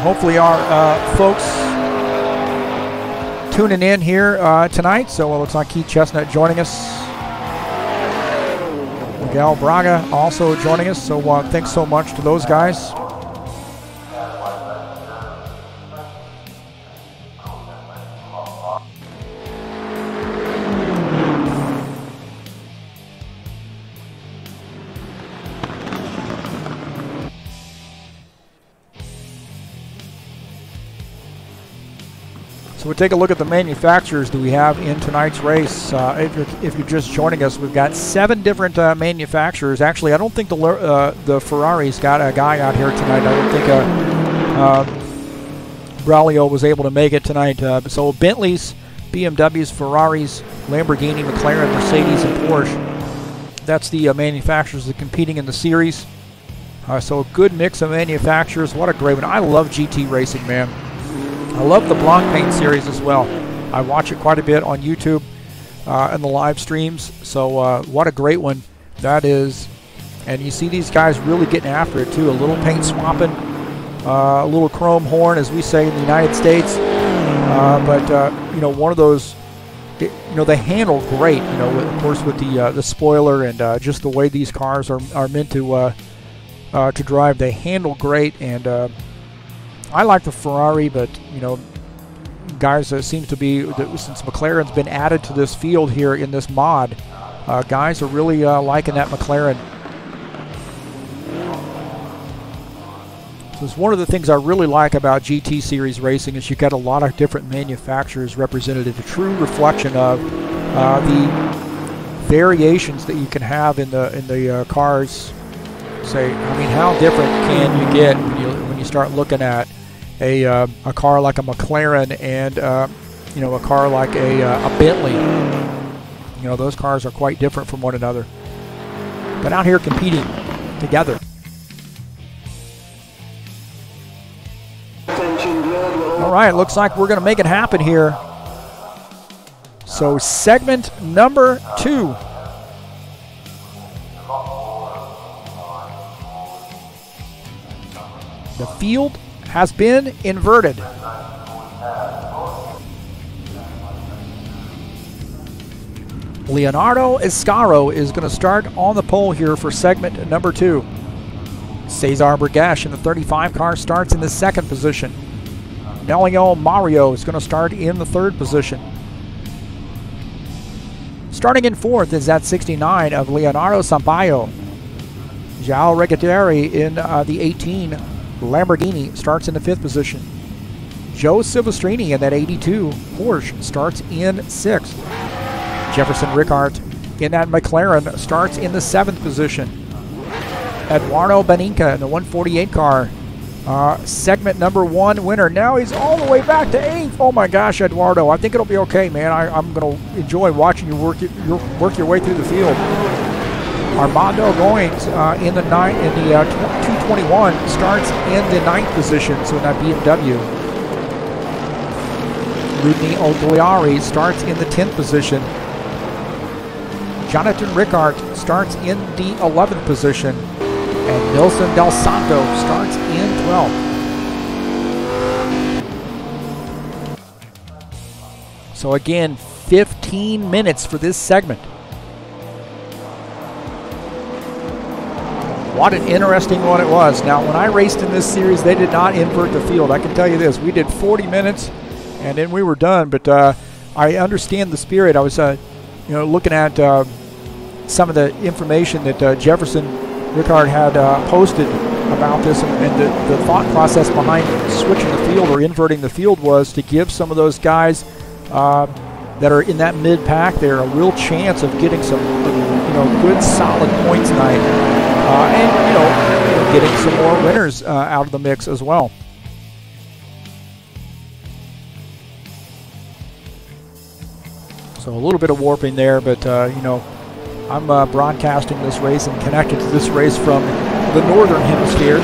Hopefully our folks tuning in here tonight. So it looks like Keith Chestnut joining us. Miguel Braga also joining us. So thanks so much to those guys. So we'll take a look at the manufacturers that we have in tonight's race. If you're just joining us, we've got 7 different manufacturers. Actually, I don't think the Ferrari's got a guy out here tonight. I don't think Braulio was able to make it tonight. So Bentleys, BMWs, Ferraris, Lamborghini, McLaren, Mercedes, and Porsche. That's the manufacturers that are competing in the series. So a good mix of manufacturers. What a great one. I love GT racing, man. I love the Blancpain series as well. I watch it quite a bit on YouTube and the live streams. So what a great one that is. And you see these guys really getting after it too. A little paint swapping, a little chrome horn, as we say in the United States. You know, one of those, you know, they handle great. You know, of course with the spoiler and just the way these cars are meant to drive. They handle great, and I like the Ferrari, but you know, guys, it seems to be since McLaren's been added to this field here in this mod, guys are really liking that McLaren. So it's one of the things I really like about GT Series racing is you got a lot of different manufacturers represented. It's a true reflection of the variations that you can have in the cars. Say, I mean, how different can you get when you start looking at a car like a McLaren and you know, a car like a Bentley. You know, those cars are quite different from one another, but out here competing together. All right, looks like we're going to make it happen here. So segment number 2. The field has been inverted. Leonardo Escaro is going to start on the pole here for segment number 2. Cesar Bergesh in the 35 car starts in the 2nd position. Nelio Mario is going to start in the 3rd position. Starting in 4th is that 69 of Leonardo Sampaio. João Regateri in the 18 Lamborghini starts in the 5th position. Joe Silvestrini in that 82 Porsche starts in 6th. Jefferson Rickart in that McLaren starts in the 7th position. Eduardo Beninca in the 148 car Segment number 1 winner. Now he's all the way back to 8th. Oh my gosh, Eduardo. I think it'll be okay, man. I'm going to enjoy watching you work your way through the field. Armando Goins in the 221 starts in the 9th position, so in that BMW. Rudney Odoyari starts in the 10th position. Jonathan Rickard starts in the 11th position. And Nilson Del Santo starts in 12th. So again, 15 minutes for this segment. What an interesting one it was. Now, when I raced in this series, they did not invert the field. I can tell you this. We did 40 minutes, and then we were done. But I understand the spirit. I was looking at some of the information that Jefferson Rickard had posted about this, and the thought process behind switching the field or inverting the field was to give some of those guys that are in that mid-pack there a real chance of getting some good solid points tonight, and getting some more winners out of the mix as well. So a little bit of warping there, but I'm broadcasting this race and connected to this race from the northern hemisphere.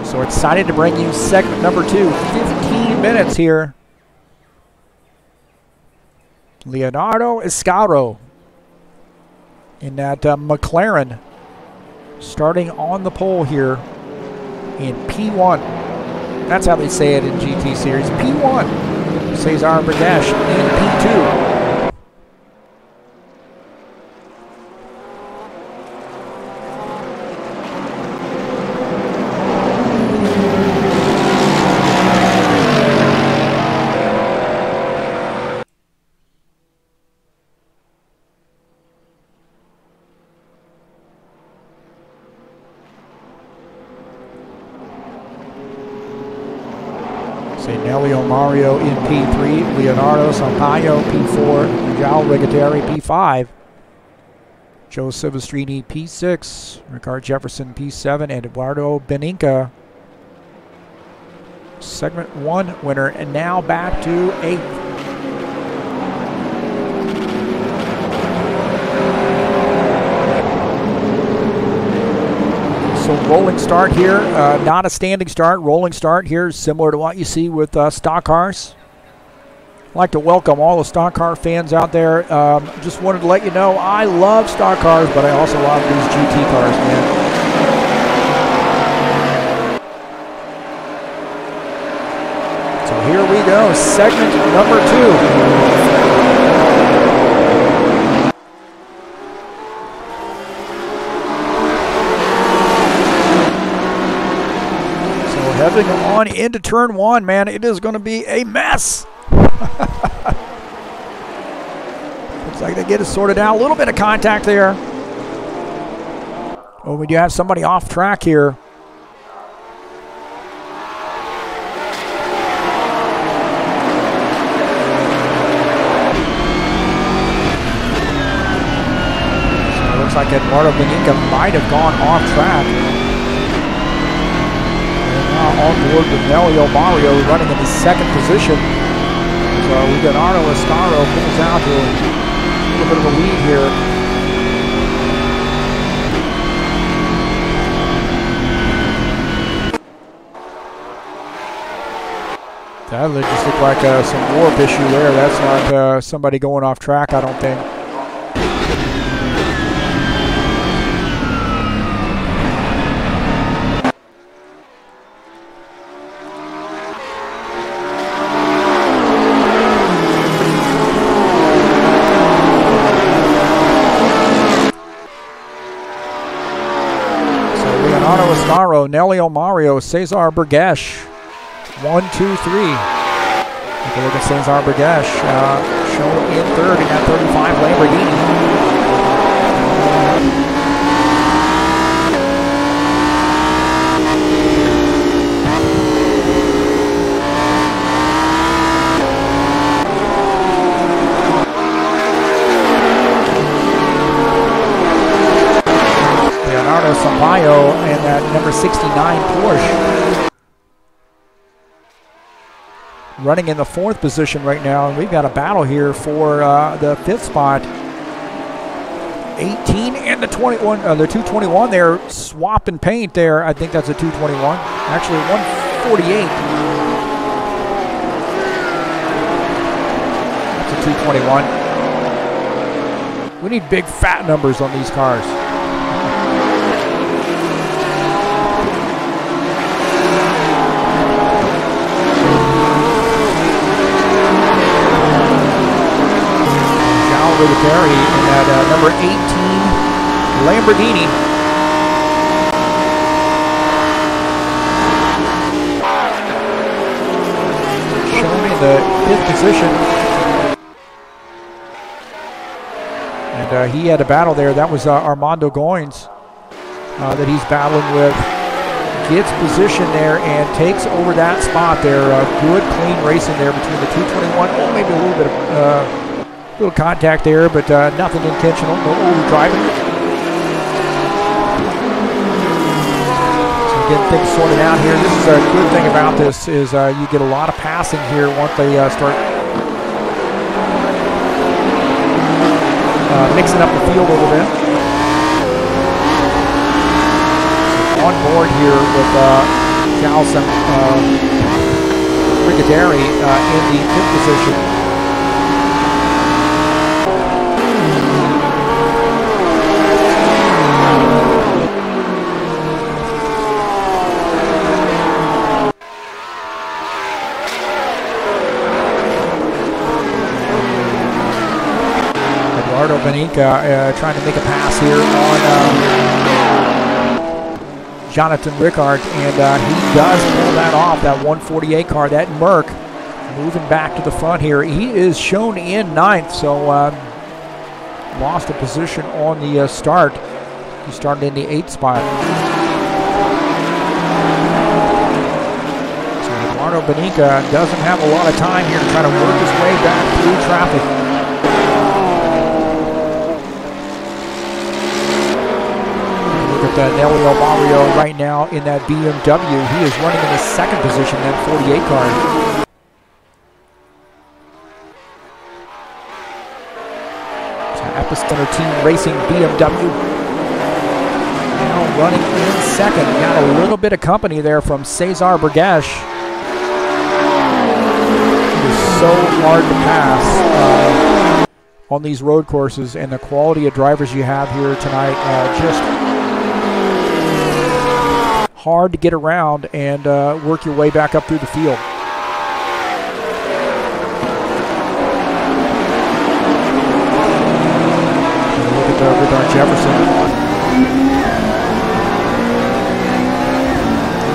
So excited to bring you segment number 2, 15 minutes here. Leonardo Escaro in that McLaren starting on the pole here in P1. That's how they say it in GT Series. P1. Cesar Bergash in P2. Nelio Mario in P3, Leonardo Sampaio P4, João Rigateri P5, Joe Silvestrini P6, Ricard Jefferson P7, and Eduardo Beninca, segment 1 winner, and now back to 8th. So rolling start here, not a standing start, rolling start here, similar to what you see with stock cars. I'd like to welcome all the stock car fans out there. Just wanted to let you know I love stock cars, but I also love these GT cars, man. So here we go, segment number 2. Heading on into turn 1, man, it is going to be a mess. Looks like they get it sorted out. A little bit of contact there. Oh, we do have somebody off track here. So it looks like Eduardo Beninca might have gone off track. On board with Nelio Mario running in the 2nd position. So Leonardo Escaro pulls out to a little bit of a lead here. That just looked like some warp issue there. That's not somebody going off track, I don't think. Nelio Mario, Cesar Bergash, 1, 2, 3. Take a look at Cesar Bergash, shown in 3rd in that 35 Lamborghini. Sampaio and that number 69 Porsche. Running in the 4th position right now, and we've got a battle here for the 5th spot. 18 and the 21, the 221 there, swapping paint there. I think that's a 221. Actually, 148. That's a 221. We need big fat numbers on these cars. In that number 18 Lamborghini. Showing in the 5th position. And he had a battle there. That was Armando Goins that he's battling with. Gets position there and takes over that spot there. Good, clean racing there between the 221. Oh, maybe a little bit of little contact there, but nothing intentional, no overdriving. So getting things sorted out here. This is a good thing about this is you get a lot of passing here once they start mixing up the field a little bit. So on board here with Jalson Brigaderi in the 5th position. Benica trying to make a pass here on Jonathan Rickard, and he does pull that off, that 148 car, that Merc, moving back to the front here. He is shown in 9th, so lost a position on the start. He started in the 8th spot. So Eduardo Benica doesn't have a lot of time here to try to work his way back through traffic. Nelio Mario right now in that BMW. He is running in the 2nd position, that 48 car. So Epicenter Team Racing BMW. Now running in 2nd. Got a little bit of company there from Cesar Bergesh. It is so hard to pass on these road courses, and the quality of drivers you have here tonight just hard to get around and work your way back up through the field. Look at Richard Jefferson.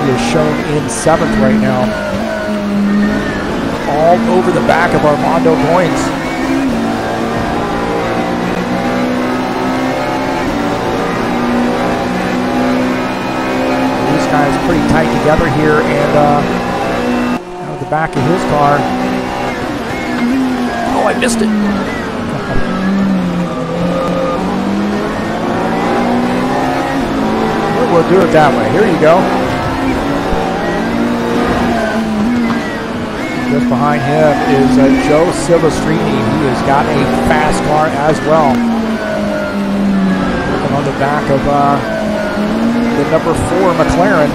He is shown in 7th right now. All over the back of Armando Goins. Guys pretty tight together here, and out of the back of his car. Oh, I missed it. We'll do it that way. Here you go. Just behind him is Joe Silvestrini. He has got a fast car as well. Looking on the back of the number 4 McLaren.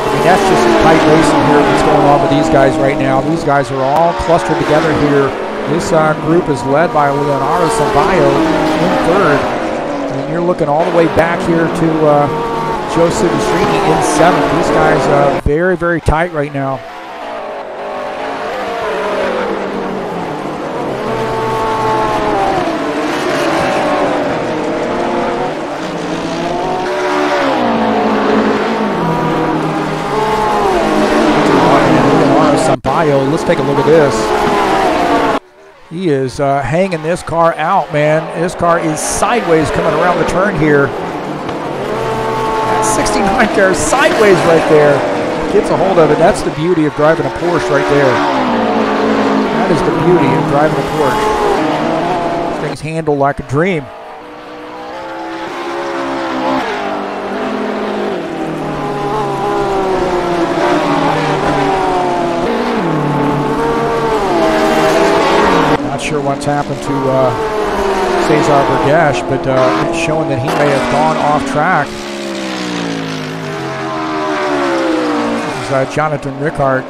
I mean, that's just tight racing here that's going on with these guys right now. These guys are all clustered together here. This group is led by Leonardo Sampaio in 3rd. And you're looking all the way back here to Joe Silvestrini in 7th. These guys are very, very tight right now. Let's take a look at this. He is hanging this car out, man. This car is sideways coming around the turn here. That 69 car is sideways right there. Gets a hold of it. That's the beauty of driving a Porsche right there. That is the beauty of driving a Porsche. He's handled like a dream. Not sure what's happened to Cesar Vergesh, but it's showing that he may have gone off track. This is Jonathan Rickard.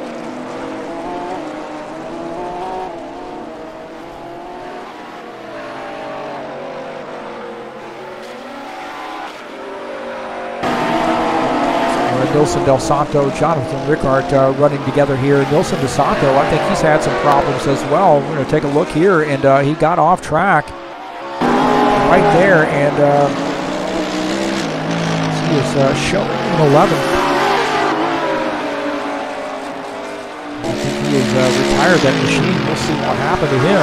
Nilson Del Santo, Jonathan Rickard running together here. Nilson Del Santo, I think he's had some problems as well. We're going to take a look here, and he got off track right there, and he is showing in 11th. I think he has retired that machine. We'll see what happened to him.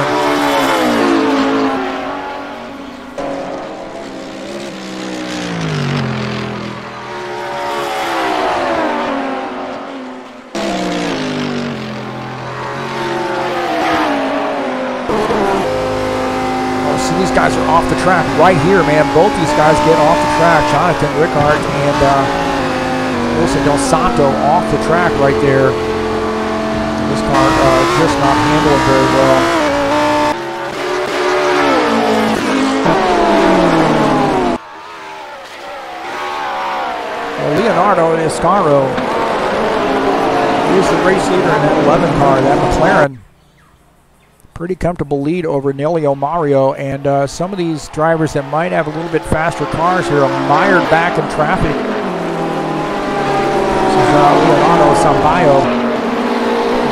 These guys are off the track right here, man. Both these guys get off the track. Jonathan Rickard and Nilson Del Santo off the track right there. This car just not handling very well. Well, Leonardo Escaro is the race leader in that 11 car, that McLaren. Pretty comfortable lead over Nelio Mario, and some of these drivers that might have a little bit faster cars here are mired back in traffic. This is Leonardo Sampaio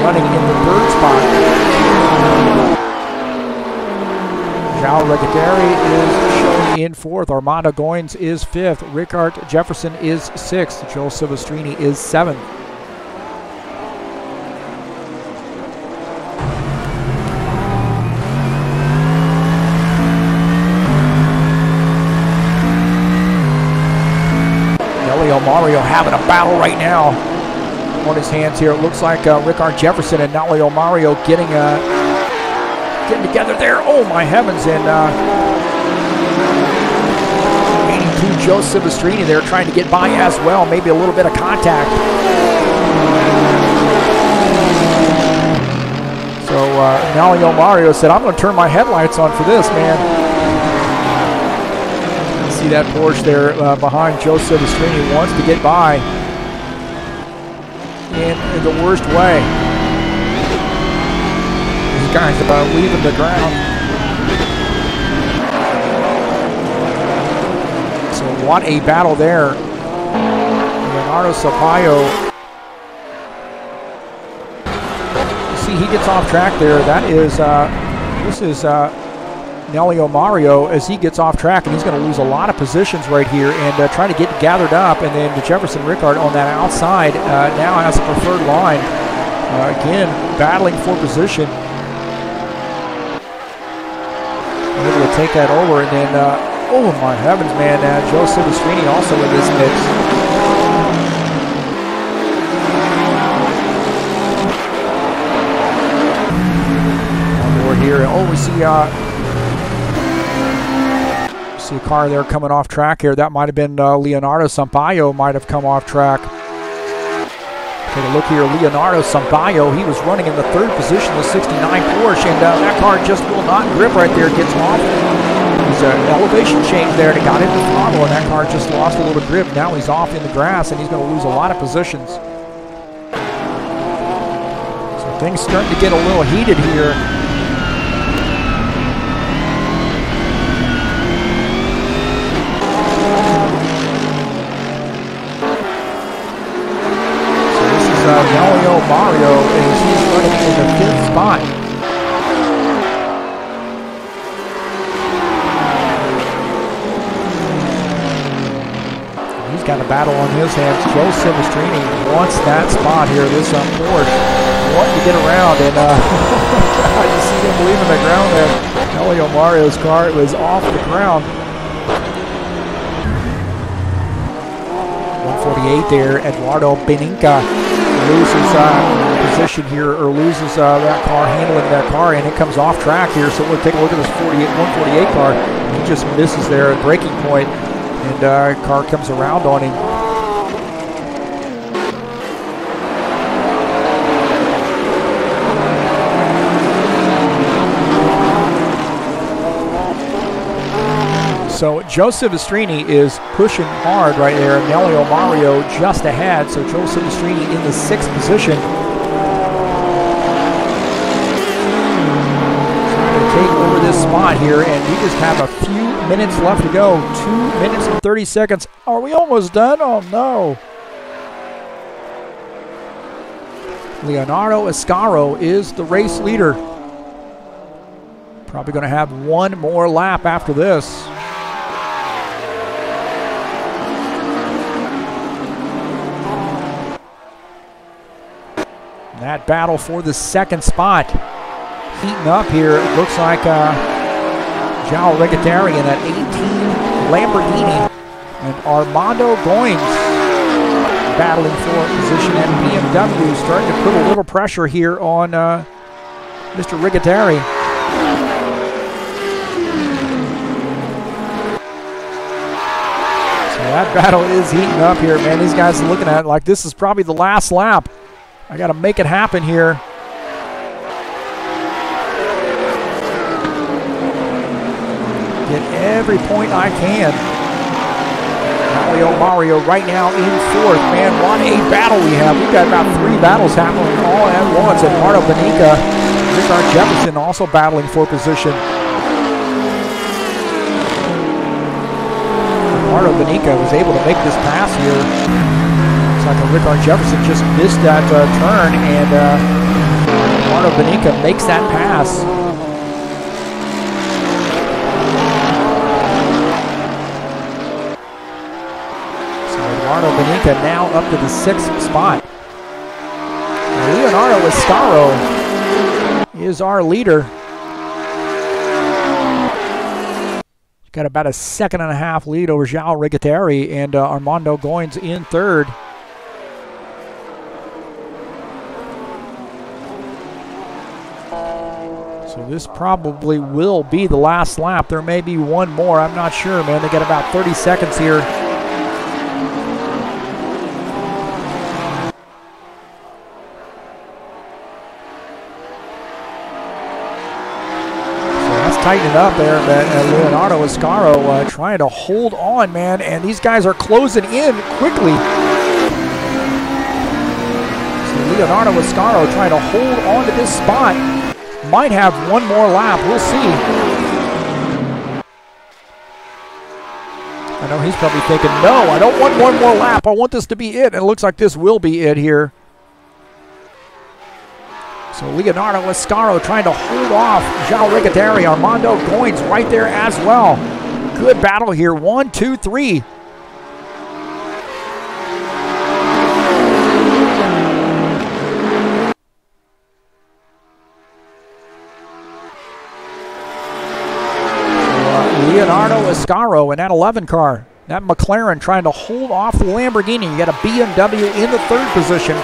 running in the 3rd spot. João Regateri is showing in 4th. Armando Goins is 5th. Rickard Jefferson is 6th. Joe Silvestrini is 7th. Mario having a battle right now on his hands here. It looks like Rickard Jefferson and Nelio Mario getting together there. Oh my heavens! And 82 Joe Silvestrini there trying to get by as well. Maybe a little bit of contact. So Nelio Mario said, "I'm going to turn my headlights on for this, man." See that Porsche there behind Joe Silvestrini wants to get by in the worst way. These guys are leaving the ground. So what a battle there. Leonardo Sampaio. You see he gets off track there. That is, this is Nelio Mario as he gets off track, and he's going to lose a lot of positions right here and try to get gathered up, and then Jefferson Rickard on that outside now has a preferred line. Again, battling for position. Able to take that over, and then, oh my heavens, man, Joe Silvestrini also in this mix. On board here, oh, we see a car there coming off track here. That might have been Leonardo Sampaio might have come off track. Take a look here. Leonardo Sampaio, he was running in the 3rd position, the 69 Porsche, and that car just will not grip right there. Gets off. There's an elevation change there, and it got into the throttle, and that car just lost a little grip. Now he's off in the grass, and he's going to lose a lot of positions. So things starting to get a little heated here. Nelio Mario is running in the 5th spot. He's got a battle on his hands. Joe Silvestrini wants that spot here. This Porsche wanting to get around, and you see him leaving the ground there. Nelio Mario's car was off the ground. 148 there. Eduardo Beninca loses position here, or loses that car, handling that car, and it comes off track here. So we'll take a look at this 148 car. He just misses there at braking point, and car comes around on him. So Joe Silvestrini is pushing hard right there. Nelio Mario just ahead. So Joe Silvestrini in the 6th position. Trying to take over this spot here, and we just have a few minutes left to go. 2 minutes and 30 seconds. Are we almost done? Oh no. Leonardo Escaro is the race leader. Probably going to have one more lap after this. That battle for the 2nd spot. Heating up here, it looks like João Rigateri in that 18 Lamborghini. And Armando Goins battling for position at BMW, starting to put a little pressure here on Mr. Rigateri. So that battle is heating up here, man. These guys are looking at it like this is probably the last lap. I got to make it happen here. Get every point I can. Mario right now in 4th. Man, what a battle we have. We've got about 3 battles happening all at once. And Marto Benica, Richard Jefferson also battling for position. Marto Benica was able to make this pass here. Looks like Rickard Jefferson just missed that turn, and Marto Benica makes that pass. So Marto Benica now up to the 6th spot. Leonardo Escaro is our leader. He's got about a 1.5 lead over João Rigateri, and Armando Goins in 3rd. So this probably will be the last lap. There may be one more. I'm not sure, man. They got about 30 seconds here. So that's tightening up there. But Leonardo Escaro trying to hold on, man. And these guys are closing in quickly. So Leonardo Escaro trying to hold on to this spot. Might have one more lap. We'll see. I know he's probably thinking, no, I don't want one more lap. I want this to be it. And it looks like this will be it here. So Leonardo Escaro trying to hold off João Rigateri. Armando Goins right there as well. Good battle here. 1, 2, 3. Leonardo Escaro in that 11 car. That McLaren trying to hold off the Lamborghini. You got a BMW in the 3rd position.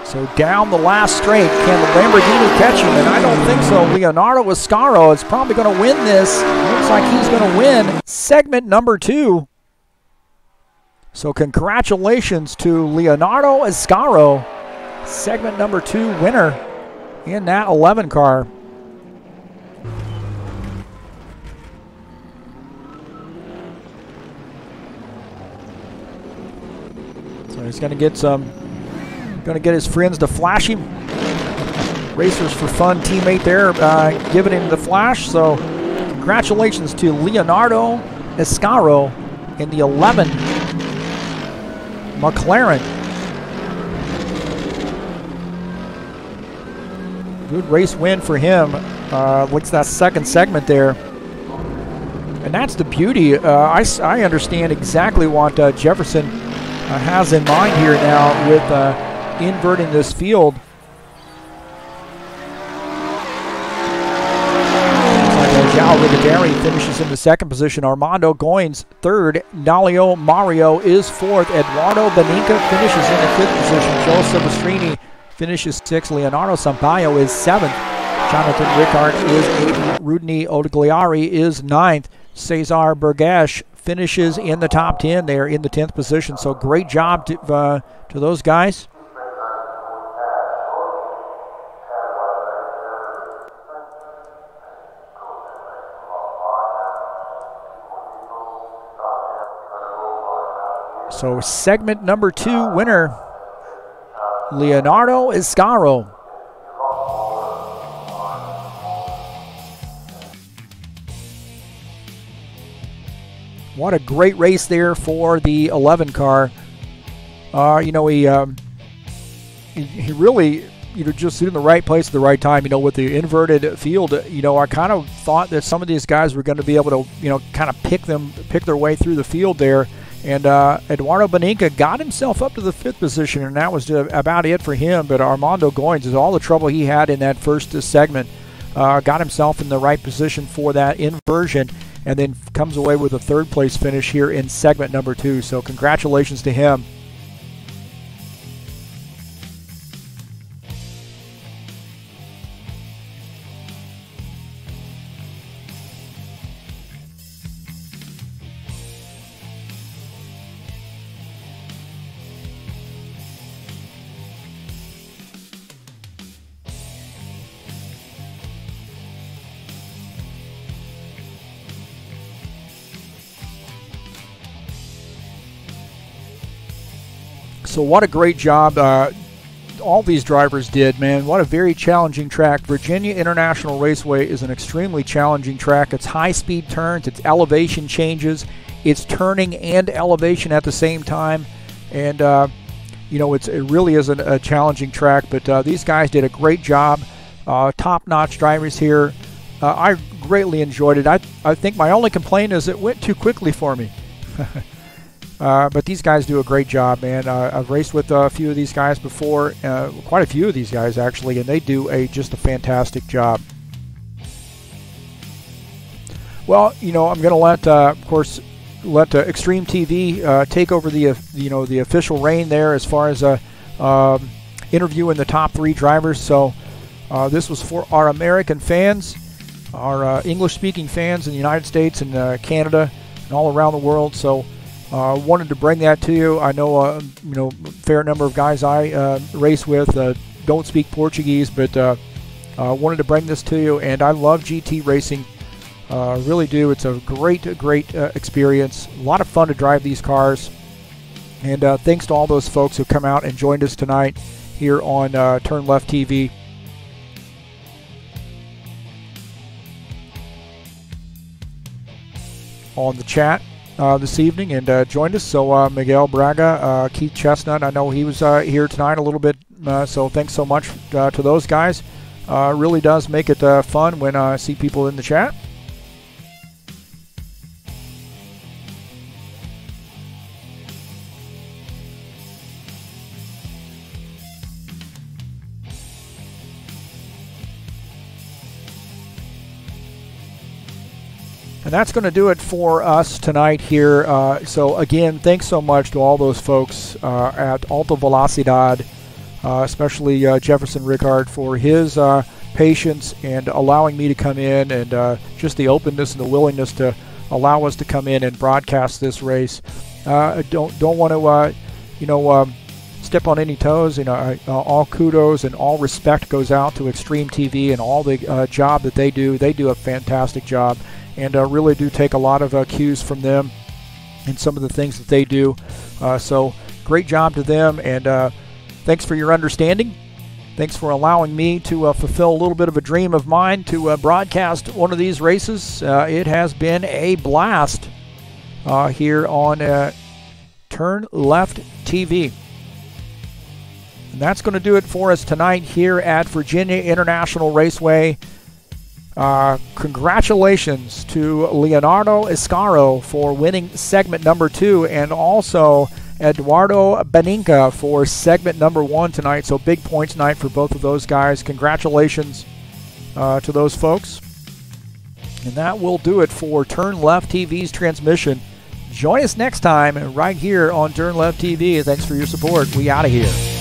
So down the last straight, can the Lamborghini catch him? And I don't think so. Leonardo Escaro is probably going to win this. Looks like he's going to win segment number 2. So congratulations to Leonardo Escaro, segment number 2 winner in that 11 car. So he's going to get some. Going to get his friends to flash him. Racers for Fun teammate there giving him the flash. So congratulations to Leonardo Escaro in the 11 McLaren. Good race win for him. What's that 2nd segment there? And that's the beauty. I understand exactly what Jefferson has in mind here now with inverting this field. João Rigoderi finishes in the second position. Armando Goins third. Nalio Mario is fourth. Eduardo Beninca finishes in the fifth position. Joe Silvestrini finishes sixth. Leonardo Sampaio is seventh. Jonathan Rickard is eighth. Rudney Odogliari is ninth. Cesar Burgash finishes in the top 10 there in the 10th position. So great job to those guys. So segment number 2 winner, Leonardo Iscaro. What a great race there for the 11 car. You know, he really, you know, just in the right place at the right time. You know, with the inverted field, you know, I kind of thought that some of these guys were going to be able to, you know, kind of pick their way through the field there. And Eduardo Beninca got himself up to the 5th position, and that was about it for him. But Armando Goins, is all the trouble he had in that first segment, got himself in the right position for that inversion, and then comes away with a 3rd place finish here in segment number 2. So congratulations to him. So what a great job all these drivers did, man. What a very challenging track. VIRginia International Raceway is an extremely challenging track. It's high-speed turns, it's elevation changes, it's turning and elevation at the same time. And, you know, it really is a challenging track. But these guys did a great job. Top-notch drivers here. I greatly enjoyed it. I think my only complaint is it went too quickly for me. But these guys do a great job, man. I've raced with a few of these guys before, quite a few of these guys actually, and they do just a fantastic job. Well, you know, I'm going to let, of course, Extreme TV take over the the official reign there as far as interviewing the top 3 drivers. So this was for our American fans, our English-speaking fans in the United States and Canada and all around the world. So. Wanted to bring that to you. I know, you know, a fair number of guys I race with don't speak Portuguese, but wanted to bring this to you. And I love GT racing, really do. It's a great experience. A lot of fun to drive these cars. And thanks to all those folks who come out and joined us tonight here on TurnLeft TV. On the chat. This evening and joined us. So Miguel Braga, Keith Chestnut, I know he was here tonight a little bit, so thanks so much to those guys. Really does make it fun when I see people in the chat. And that's going to do it for us tonight here. So again, thanks so much to all those folks at Alta Velocidade, especially Jefferson Rickard for his patience and allowing me to come in, and just the openness and the willingness to allow us to come in and broadcast this race. Don't want to step on any toes. You know, all kudos and all respect goes out to Extreme TV and all the job that they do. They do a fantastic job. And really do take a lot of cues from them and some of the things that they do. So great job to them, and thanks for your understanding. Thanks for allowing me to fulfill a little bit of a dream of mine to broadcast one of these races. It has been a blast here on TurnLeft TV. And that's going to do it for us tonight here at VIRginia International Raceway. Congratulations to Leonardo Iscaro for winning segment number 2, and also Eduardo Beninca for segment number 1 tonight. So big points night for both of those guys. Congratulations to those folks. And that will do it for TurnLeft TV's transmission. Join us next time right here on TurnLeft TV. Thanks for your support. We out of here.